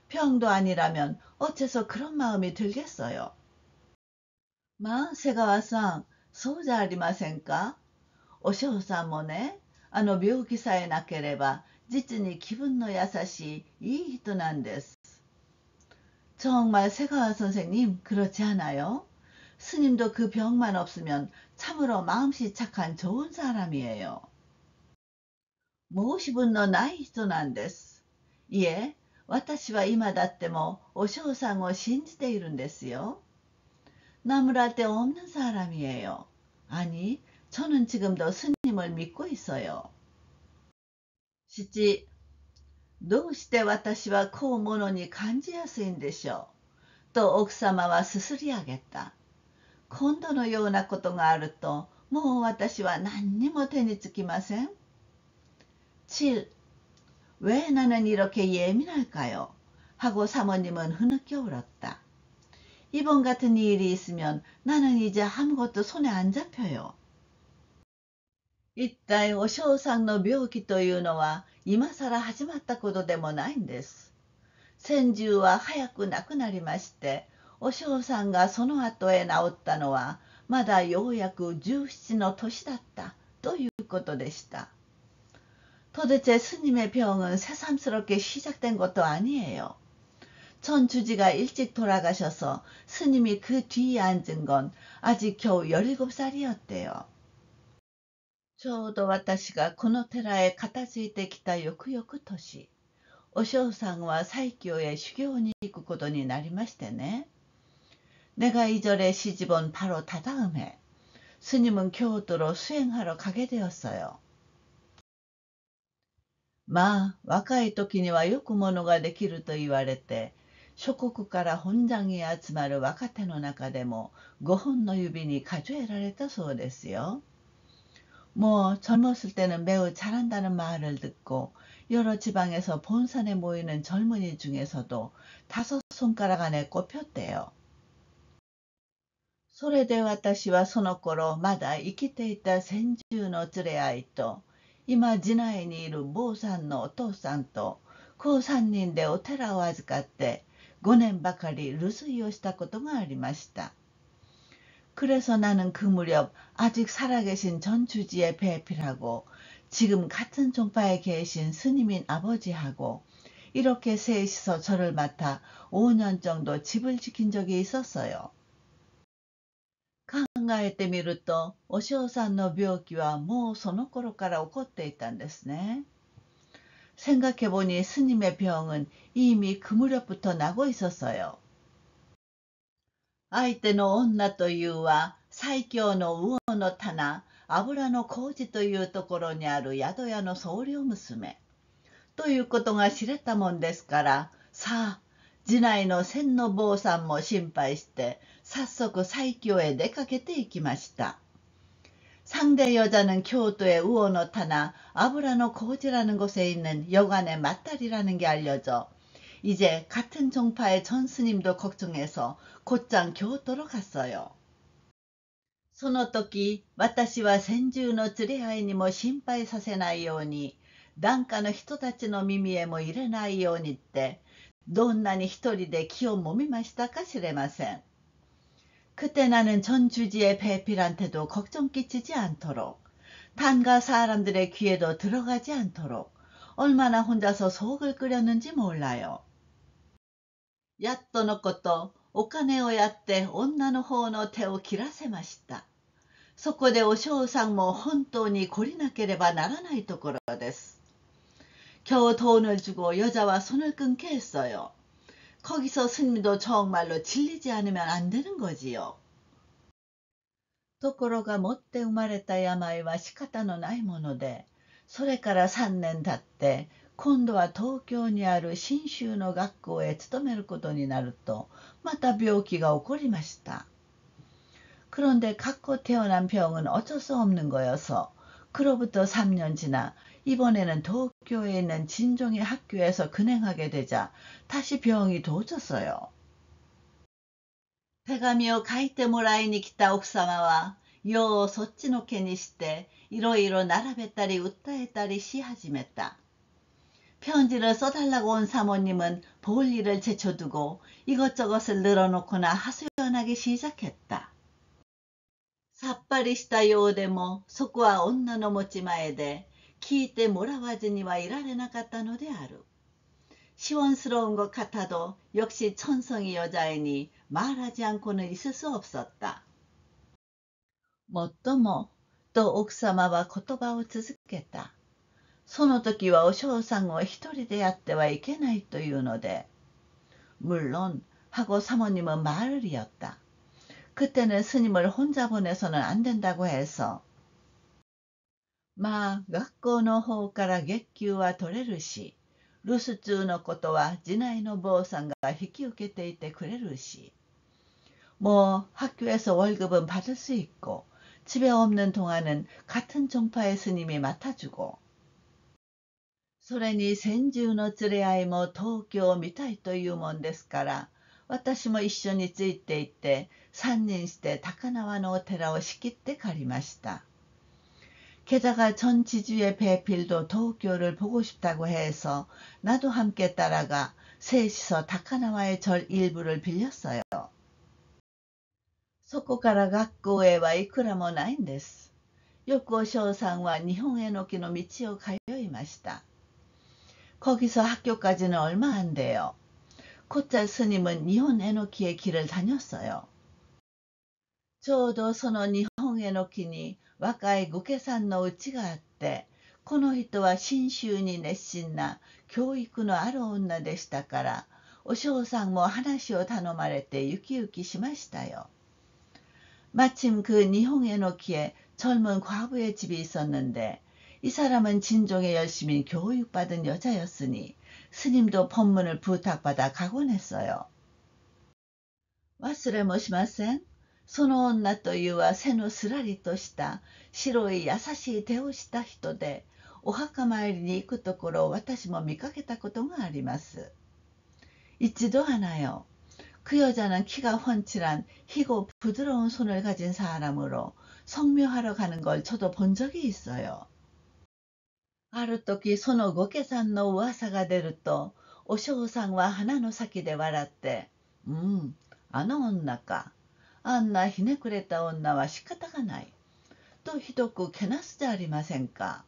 병도 아니라면 어째서 그런 마음이 들겠어요. 세가와さん、そうじゃありませんか。お嬢さんもね、病気さえなければ実に気分の優しいいい人なんです。정말 세가와 선생님 그렇지 않아요? 스님도 그 병만 없으면 참으로 마음씨 착한 좋은 사람이에요. 申し分のない人なんです。いえ、私は今だってもお嬢さんを信じているんですよ。나무랄 데 없는 사람이에요. 아니, 저는 지금도 스님을 믿고 있어요. 7. どうして私はこうものに感じやすいんでしょう。と奥様はすすり上げた。今度のようなことがあると、もう私は何にも手につきません。7. 왜 나는 이렇게 예민할까요? 하고 사모님은 흐느껴 울었다. 이번 같은 일이 있으면 나는 이제 아무것도 손에 안 잡혀요. 一体お嬢さんの病気というのは今更始まったことでもないんです。先住は早く亡くなりまして、お嬢さんがその後へ治ったのはまだようやく17の年だったということでした。 도대체 스님의 병은 새삼스럽게 시작된 것도 아니에요. 전 주지가 일찍 돌아가셔서 스님이 그 뒤에 앉은 건 아직 겨우 17살이었대요. ちょうど私がこの寺へ片付いてきた翌々年、お嬢さんは西京へ修行に行くことになりましてね。내가 이 절에 시집온 바로 다다음해 스님은 교도로 수행하러 가게 되었어요. まあ、若い時にはよくものができると言われて、諸国から本山に集まる若手の中でも5本の指に数えられたそうですよ。뭐 젊었을 때는 매우 잘한다는 말을 듣고 여러 지방에서 본산에 모이는 젊은이 중에서도 5손가락 안에 꼽혔대요. それで私はその頃まだ生きていた先住の連れ合いと今寺内にいる坊さんのお父さんとこう3人でお寺を預かって5年ばかり留守居をしたことがありました。 그래서 나는 그 무렵 아직 살아계신 전 주지의 배필하고 지금 같은 종파에 계신 스님인 아버지하고 이렇게 셋이서 저를 맡아 5년 정도 집을 지킨 적이 있었어요. 考えてみると、お嬢さんの病気はもうその頃から起こっていたんですね。 생각해보니 스님의 병은 이미 그 무렵부터 나고 있었어요. 相手の女というは最強の魚の棚、油の麹というところにある宿屋の僧侶娘。ということが知れたもんですから、さあ、寺内の千の坊さんも心配して、早速西京へ出かけて行きました。상대 여자는 교도의 우어노 타나 아브라노 고지라는 곳에 있는 여관의 맏딸이라는 게 알려져 이제 같은 종파의 전 스님도 걱정해서 곧장 교도로 갔어요. その時、私は先住の連れ合いにも心配させないように、檀家の人たちの耳へも入れないようにって、どんなに一人で気をもみましたかしれません。 그때 나는 전 주지의 배필한테도 걱정 끼치지 않도록, 단가 사람들의 귀에도 들어가지 않도록 얼마나 혼자서 속을 끓였는지 몰라요. やっとのこと、お金をやって女の方の手を切らせました。そこでお嬢さんも本当に懲りなければならないところです。 겨우 돈을 주고 여자와 손을 끊게 했어요. 거기서 스님도 정말로 질리지 않으면 안 되는 거지요. ところが持って生まれた病は仕方のないもので、それから3年経って、今度は東京にある信州の学校へ勤めることになると、また病気が起こりました。 그런데 갖고 태어난 병은 어쩔 수 없는 거여서 그로부터 3년 지나 이번에는 도쿄에 있는 진종의 학교에서 근행하게 되자 다시 병이 도졌어요. 手紙を書いてもらいに来た奥様はようそっちのけにしていろいろ並べたり訴えたりし始めた。 편지를 써달라고 온 사모님은 볼 일을 제쳐두고 이것저것을 늘어놓거나 하소연하기 시작했다. さっぱりしたようでもそこは女の持ち前で聞いてもらわずにはいられなかったのである。 시원스러운 것 같아도 역시 천성이 여자이니 말하지 않고는 있을 수 없었다. もっともと奥様は言葉を続けた。その時はお嬢さんを一人でやってはいけないというので、 물론 하고 사모님은 말을 이었다. 그때는 스님을 혼자 보내서는 안 된다고 해서, まあ学校の方から月給は取れるし、留守中のことは寺内の坊さんが引き受けていてくれるし、 뭐 학교에서 월급은 받을 수 있고 집에 없는 동안은 같은 종파의 스님이 맡아주고, それに先住の連れ合いも東京を見たいというもんですから、私も一緒について行って3人して高輪のお寺を仕切って借りました。 게다가 전 지주의 배필도 도쿄를 보고 싶다고 해서 나도 함께 따라가 셋이서 다카나와의 절 일부를 빌렸어요. そこから学校へはいくらもないんです。よくお嬢さんは日本への木の道を通いました。거기서 학교까지는 얼마 안 돼요. 곧잘 스님은 일본 에노키의 길을 다녔어요. ちょうどその日本への木に若い御家さんの家があって、この人は信州に熱心な教育のある女でしたから、お嬢さんも話を頼まれてゆきゆきしましたよ。마침 그 니홍에노키에 젊은 과부의 집이 있었는데 이 사람은 진종에 열심히 교육받은 여자였으니 스님도 법문을 부탁받아 가곤 했어요. 忘れもしません。その女というは背のすらりとした白い優しい手をした人で、お墓参りに行くところを私も見かけたことがあります。잊지도 않아요. 그 여자는 키가 훤칠한 희고 부드러운 손을 가진 사람으로 성묘하러 가는 걸 저도 본 적이 있어요. ある時その御家さんの噂が出ると、お嬢さんは鼻の先で笑って、あの女か。あんなひねくれた女は仕方がない。とひどくけなすじゃありませんか。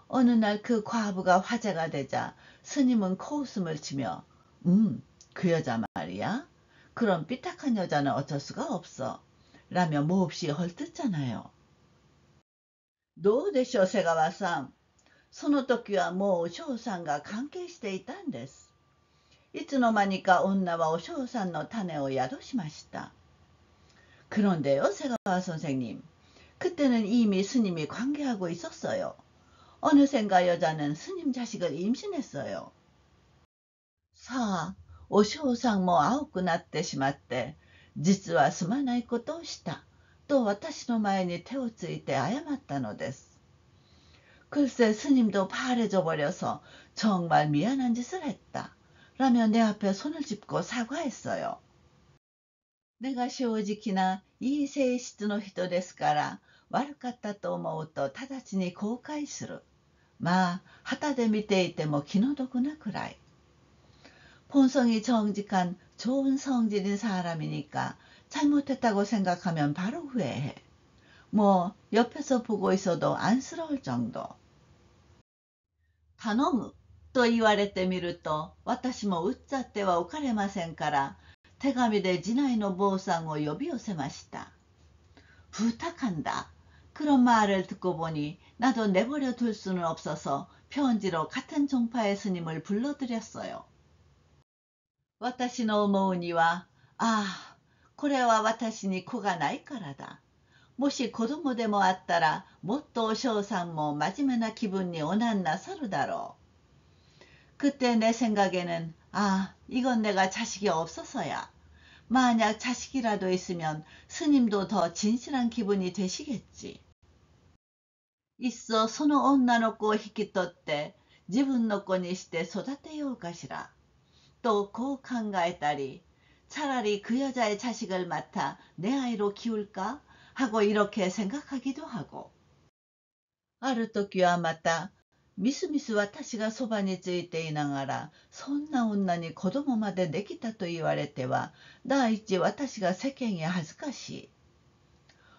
어느 날 그 과부가 화제가 되자 스님은 코웃음을 치며 그 여자 말이야? 그런 삐딱한 여자는 어쩔 수가 없어. 라며 몹시 헐뜯잖아요. どうでしょう、瀬川さん。その時はもうお嬢さんが関係していたんです。いつの間にか女はお嬢さんの種を宿しました。 그런데요, 세가와 선생님. 그때는 이미 스님이 관계하고 있었어요. 어느샌가 여자는 스님 자식을 임신했어요. さあ、お嬢さんも青くなってしまって、実はすまないことをした、と私の前に手をついて謝ったのです。글쎄 스님도 파래져 버려서 정말 미안한 짓을 했다, 라며 내 앞에 손을 짚고 사과했어요. 내가正直な、いい性質の人ですから、悪かったと思うと直ちに後悔する。まあ、旗で見ていても気の毒なくらい。본성이 정직한 좋은 성질인 사람이니까 잘못했다고 생각하면 바로 후회해. 뭐 옆에서 보고 있어도 안쓰러울 정도. 頼むと言われてみると、私も打っちゃってはおかれませんから、手紙で次男の坊さんを呼び寄せました。부탁한다. 그런 말을 듣고 보니 나도 내버려 둘 수는 없어서 편지로 같은 종파의 스님을 불러드렸어요. 私の思うには、これは私に子がないからだ。もし子供でもあったら、もっとお嬢さんも真面目な気分におなんなさるだろう。그때 내 생각에는 이건 내가 자식이 없어서야. 만약 자식이라도 있으면 스님도 더 진실한 기분이 되시겠지. いっそその女の子を引き取って自分の子にして育てようかしら。또 고考えたり, 차라리 그 여자의 자식을 맡아 내 아이로 키울까 하고 이렇게 생각하기도 하고. ある時はまた、みすみす私がそばについていながら、そんな女に子供までできたと言われては、第一私が世間へ恥ずかしい。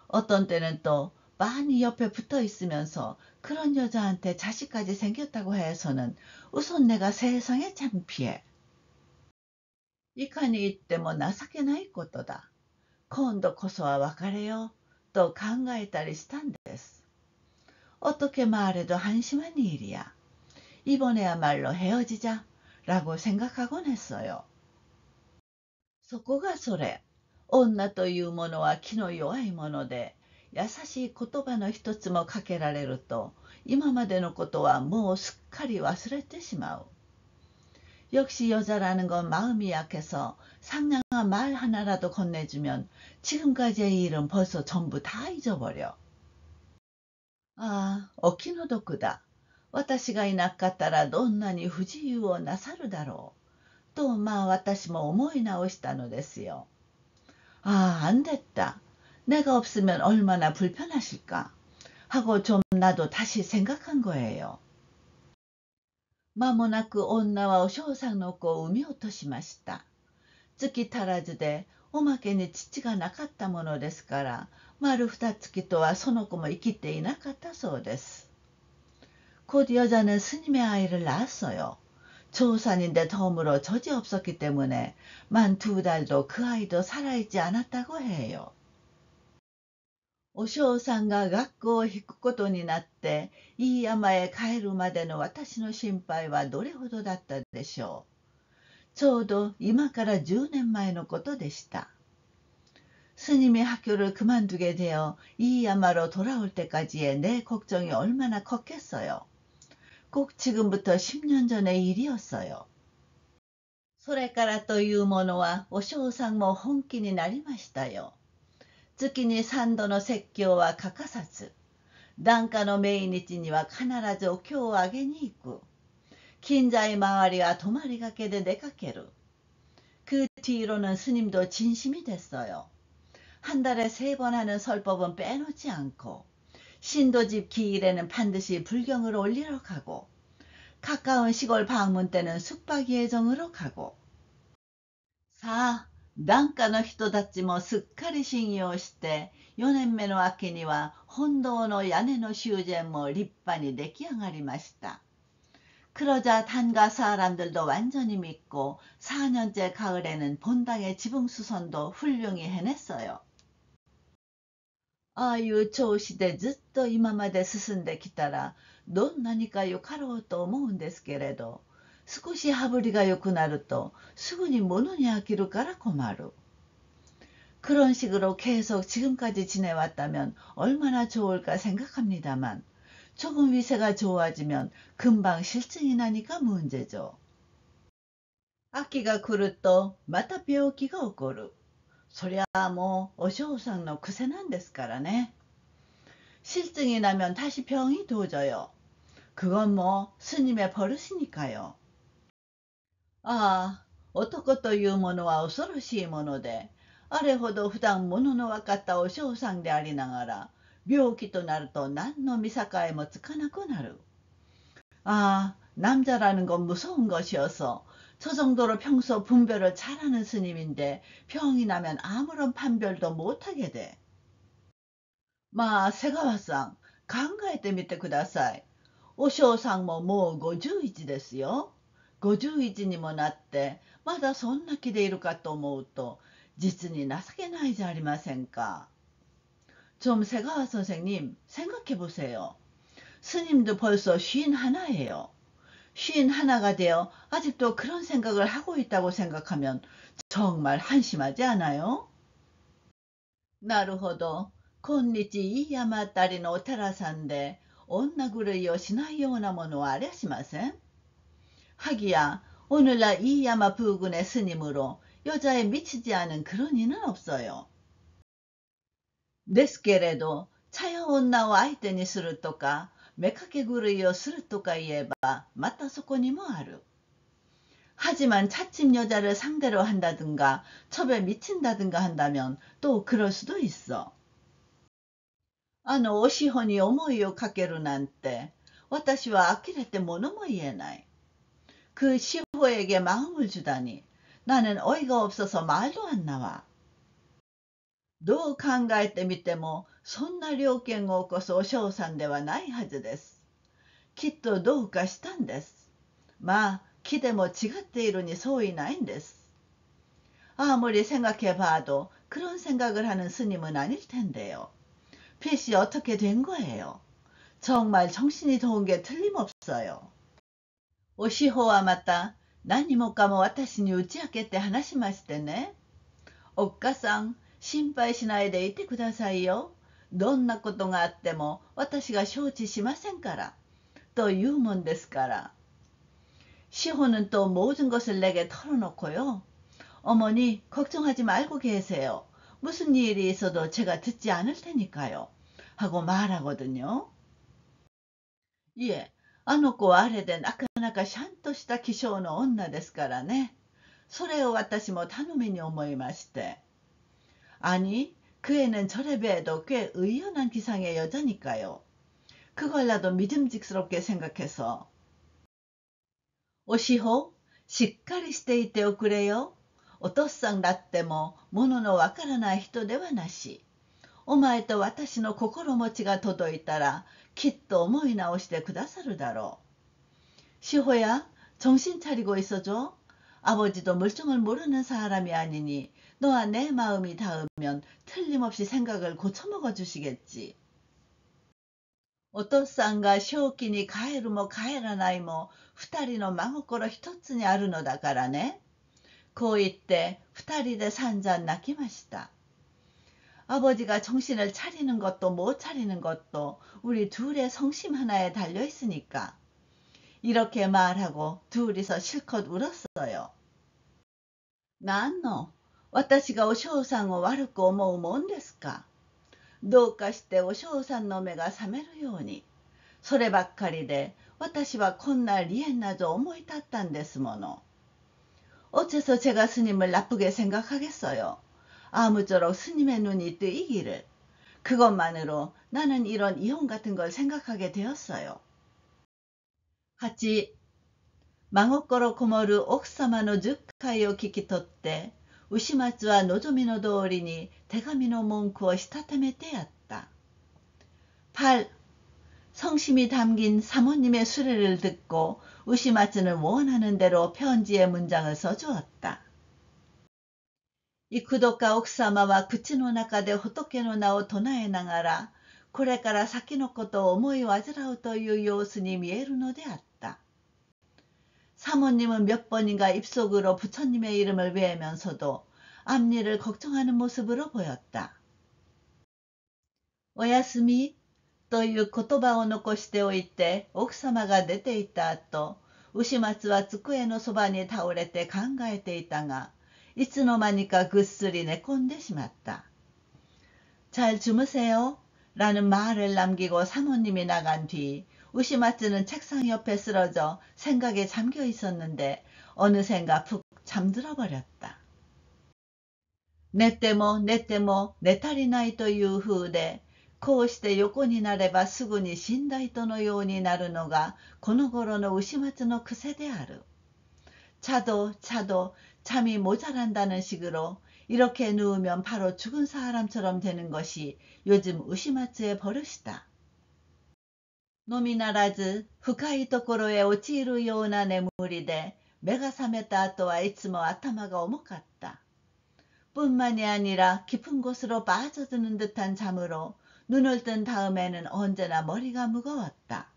어떤 때는 또 많이 옆에 붙어 있으면서 그런 여자한테 자식까지 생겼다고 해서는 우선 내가 세상에 창피해. いかに言っても情けないことだ。今度こそは別れようと考えたりしたんです。어떻게 말해도 한심한 일이야. 이번에야말로 헤어지자 라고 생각하곤 했어요. そこがそれ。女というものは気の弱いもので、優しい言葉の一つもかけられると、今までのことはもうすっかり忘れてしまう。 역시 여자라는 건 마음이 약해서 상냥한 말 하나라도 건네주면 지금까지의 일은 벌써 전부 다 잊어버려. お気の毒だ。私がいなかったらどんなに不自由をなさるだろう。と私も思い直したのですよ。안 됐다. 내가 없으면 얼마나 불편하실까. 하고 좀 나도 다시 생각한 거예요. 間もなく女はお嬢さんの子を産み落としました。月足らずでおまけに父がなかったものですから、丸二月とはその子も生きていなかったそうです。곧 여자는 스님의 아이를 낳았어요. 조산인데 덤으로 저지없었기 때문에 만 2달도 그 아이도 살아있지 않았다고 해요. お嬢さんが学校を引くことになって、いい山へ帰るまでの私の心配はどれほどだったでしょう。ちょうど今から10年前のことでした。스님이 학교를 그만두게 되어 이 야마로 돌아올 때까지의 내 걱정이 얼마나 컸겠어요. 꼭 지금부터 10년 전의 일이었어요. それからというものはお嬢さんも本気になりましたよ。月に3度の説教は欠かさず、檀家の命日には必ずお経をあげに行く。近在周りは泊まりがけで出かける。그 뒤로는 스님도 진심이 됐어요. 한 달에 3번 하는 설법은 빼놓지 않고, 신도집 기일에는 반드시 불경을 올리러 가고, 가까운 시골 방문 때는 숙박 예정으로 가고. さあ、檀家の人たちもすっかり信用して、4年目の秋には本堂の屋根の修繕も立派に出来上がりました。그러자 단가 사람들도 완전히 믿고 4년째 가을에는 본당의 지붕 수선도 훌륭히 해냈어요. ああいう調子でずっと今まで進んできたら、どんなにかよかろうと思うんですけれど、少し羽振りが良くなるとすぐに物に飽きるから困る。그런 식으로 계속 지금까지 지내왔다면 얼마나 좋을까 생각합니다만, 조금 위세가 좋아지면 금방 실증이 나니까 문제죠.秋が来るとまた病気が起こる。そりゃあもうお嬢さんの癖なんですからね。실증이 나면 다시 병이 도져요. 그건 뭐 스님의 버릇이니까요. 아, 男というものは恐ろしいもので、あれほど普段物の分かったお嬢さんでありながら、病気となると何の見境もつかなくなる。아, 남자라는 건 무서운 것이어서 저 정도로 평소 분별을 잘하는 스님인데 병이 나면 아무런 판별도 못하게 돼. まあ、瀬川さん、考えてみてください。お嬢さんももう51ですよ。51にもなって、まだそんな気でいるかと思うと、実に情けないじゃありませんか。좀瀬川 선생님, 생각해 보세요. 스님도 벌써 51예요. 51가 되어 아직도 그런 생각을 하고 있다고 생각하면 정말 한심하지 않아요? なるほど。今日いい山あたりのお寺さんで女狂いをしないようなものはありゃしません。하기야 오늘날 이야마 부근의 스님으로 여자에 미치지 않은 그런 이는 없어요. ですけれど、茶や女を相手にするとか、妾狂いをするとか言えば、またそこにもある。하지만 차집 여자를 상대로 한다든가, 첩에 미친다든가 한다면 또 그럴 수도 있어. おしほに思いをかけるなんて、私は呆れて物も言えない。그 시호에게 마음을 주다니 나는 어이가 없어서 말도 안 나와. どう考えてみてもそんな了見を起こすお嬢さんではないはずです。きっとどうかしたんです。まあ気でも違っているに相違ないんです。아무리 생각해봐도 그런 생각을 하는 스님은 아닐 텐데요. 빛이 어떻게 된 거예요? 정말 정신이 더운 게 틀림없어요. おしほはまた何もかも私に打ち明けて話しましてね。おっかさん、心配しないでいてくださいよ。どんなことがあっても私が承知しませんから。というもんですから。시호는 또 모든 것을 내게 털어놓고요. 어머니, 걱정하지 말고 계세요. 무슨 일이 있어도 제가 듣지 않을 테니까요. 하고 말하거든요. 예, あの子はあれでなかなかしゃんとした気性の女ですからね。それを私も頼みに思いまして。아니, 그 애는 저래 봬도 꽤 의연한 기상의 여자니까요. 그걸 나도 믿음직스럽게 생각해서. おしほ、しっかりしていておくれよ。お父さんだっても物のわからない人ではなし。お前と私の心持ちが届いたら、きっと思い直してくださるだろう。시호야, 정신 차리고 있어줘. 아버지도 물정을 모르는 사람이 아니니 너와 내 마음이 닿으면 틀림없이 생각을 고쳐먹어 주시겠지. お父さんが正気に帰るも帰らないも二人の真心一つにあるのだからね。こう言って二人で散々泣きました。아버지가 정신을 차리는 것도 못 차리는 것도 우리 둘의 성심 하나에 달려 있으니까. 이렇게 말하고 둘이서 실컷 울었어요. なんの、私がお嬢さんを悪く思うもんですか。どうかしてお嬢さんの目が覚めるように。そればっかりで私はこんな리엔나조思い立ったんですもの。어째서 제가 스님을 나쁘게 생각하겠어요. 아무쪼록 스님의 눈이 뜨이기를. 그것만으로 나는 이런 이혼 같은 걸 생각하게 되었어요. 8. 真心こもる奥様の十回を聞き取って、牛松は望みの通りに手紙の文句をしたためてやった。8. 성심이 담긴 사모님의 수레를 듣고 우시마츠는 원하는 대로 편지의 문장을 써주었다. 幾度か奥様は口の中で仏の名を唱えながら、これから先のことを思い煩うという様子に見えるのであった。 사모님은 몇 번인가 입속으로 부처님의 이름을 외면서도 앞일을 걱정하는 모습으로 보였다. おやすみという言葉を残しておいて奥様が出て行った後、牛松は机のそばに倒れて考えていたが、いつの間にかぐっすり寝込んでしまった。잘 주무세요 라는 말을 남기고 사모님이 나간 뒤 우시마츠는 책상 옆에 쓰러져 생각에 잠겨 있었는데 어느샌가 푹 잠들어 버렸다. 寝ても寝ても寝足りないという風で、こうして横になればすぐに死んだ人のようになるのがこの頃の牛松の癖である。자도 잠이 모자란다는 식으로 이렇게 누우면 바로 죽은 사람처럼 되는 것이 요즘 우시마츠의 버릇이다. のみならず深いところへ陥るような眠りで目が覚めた後はいつも頭が重かった。 뿐만이 아니라 깊은 곳으로 빠져드는 듯한 잠으로 눈을 뜬 다음에는 언제나 머리가 무거웠다.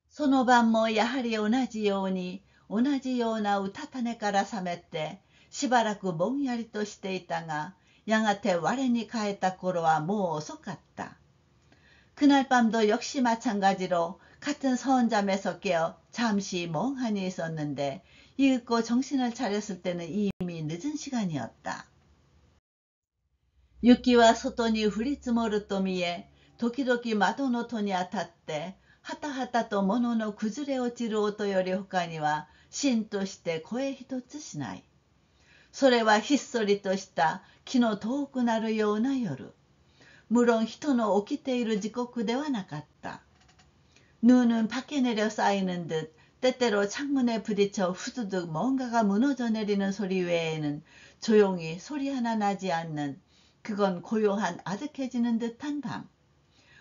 その晩もやはり同じようなうたた寝から覚めてしばらくぼんやりとしていたが、やがて我に返った頃はもう遅かった。 그날 밤도 역시 마찬가지로 같은 선잠에서 깨어 잠시 멍하니 있었는데 이윽고 정신을 차렸을 때는 이미 늦은 시간이었다.雪は外に降り積もると見え、時々窓の戸に当たって、はたはたと物の崩れ落ちる音より他には、しんとして声一つしない。それはひっそりとした気の遠くなるような夜。물론人の起きている時刻ではなかった。눈은 밖에 내려 쌓이는 듯 때때로 창문에 부딪혀 후두둑 뭔가가 무너져 내리는 소리 외에는 조용히 소리 하나 나지 않는, 그건 고요한 아득해지는 듯한 밤.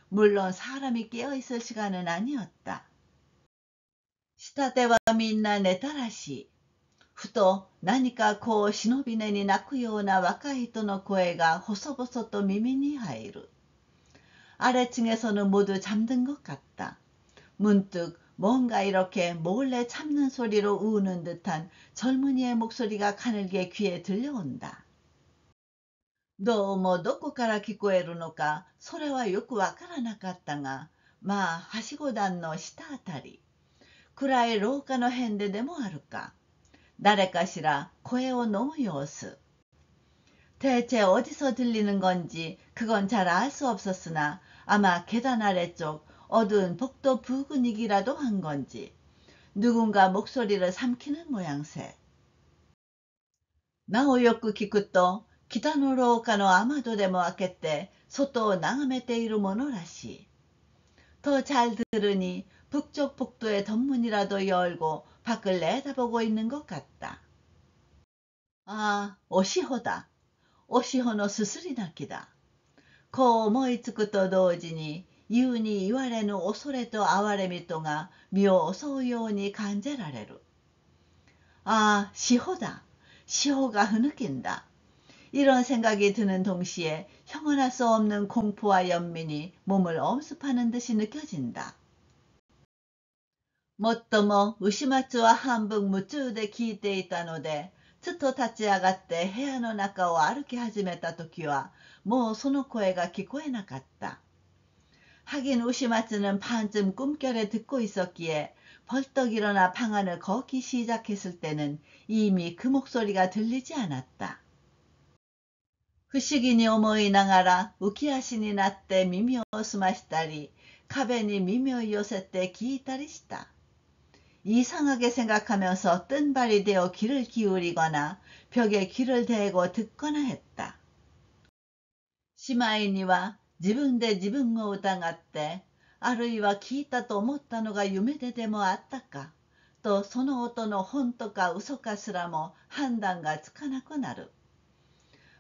물론 사람이 깨어있을 시간은 아니었다. 下ではみんな寝たらしい。ふと何かこう忍び寝に泣くような若い人の声が細々と耳に入る。 아래층에서는 모두 잠든 것 같다. 문득 뭔가 이렇게 몰래 참는 소리로 우는 듯한 젊은이의 목소리가 가늘게 귀에 들려온다. どうもどこから聞こえるのかそれはよくわからなかったが、まあはしご段の下あたり、暗い廊下の辺ででもあるか。誰かしら声を飲む様子。 대체 어디서 들리는 건지 그건 잘 알 수 없었으나 아마 계단 아래쪽 어두운 복도 부근이기라도 한 건지 누군가 목소리를 삼키는 모양새. なおよく聞くと北の廊下の雨戸でも開けて外を眺めているものらしい。 더 잘 들으니 북쪽 복도의 덧문이라도 열고 밖을 내다보고 있는 것 같다. ああ、おしほだ。おしほのすすり泣きだ。こう思いつくと同時に、言うに言われぬ恐れと哀れみとが身を襲うように感じられる。아, 시호다. 시호가 흐느낀다. 이런 생각이 드는 동시에 형언할 수 없는 공포와 연민이 몸을 엄습하는 듯이 느껴진다. もっとも牛松は半分夢中で聞いていたので、つと立ち上がって部屋の中を歩き始めた時は、もうその声が聞こえなかった。하긴 우시마츠는 반쯤 꿈결에 듣고 있었기에 벌떡 일어나 방 안을 걷기 시작했을 때는 이미 그 목소리가 들리지 않았다. 不思議に思いながら浮き足になって耳を澄ましたり、壁に耳を寄せて聞いたりした。 이상하게 생각하면서 뜬 발이 되어 귀를 기울이거나 벽에 귀를 대고 듣거나 했다. 시마이니와 自分で自分を疑って、あるいは聞いたと思ったのが夢ででもあったかとその音の本当か嘘かすらも判断がつかなくなる。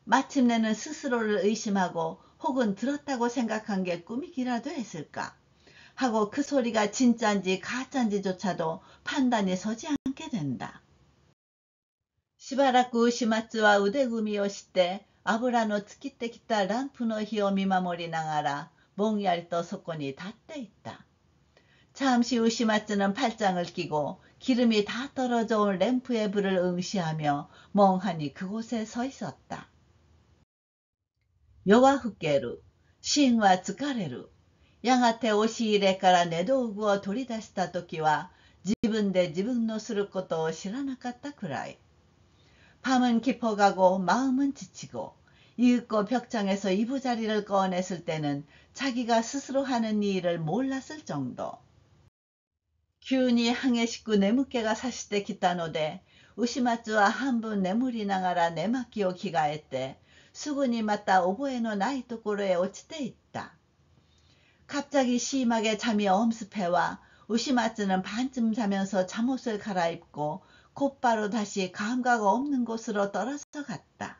마침내는 스스로를 의심하고 혹은 들었다고 생각한 게 꿈이기라도 했을까 하고 그 소리가 진짠지 가짠지조차도 판단이 서지 않게 된다. しばらく牛松は腕組みをして油の突きてきたランプの火を見守りながらぼんやりとそこに立っていった。 잠시 우시마츠는 팔짱을 끼고 기름이 다 떨어져 온 램프의 불을 응시하며 멍하니 그곳에 서 있었다. 夜は更ける。芯は疲れる。やがて押し入れから寝道具を取り出した時は自分で自分のすることを知らなかったくらい。 밤은 깊어가고 마음은 지치고 이윽고 벽장에서 이부자리를 꺼냈을 때는 자기가 스스로 하는 일을 몰랐을 정도. 急に激しく眠気がさしてきたので、牛松は半分眠りながら寝巻きを着替えて、すぐにまた覚えのないところへ落ちていった。 갑자기 심하게 잠이 엄습해와 우시마츠는 반쯤 자면서 잠옷을 갈아입고 곧바로 다시 감각 없는 곳으로 떨어져 갔다.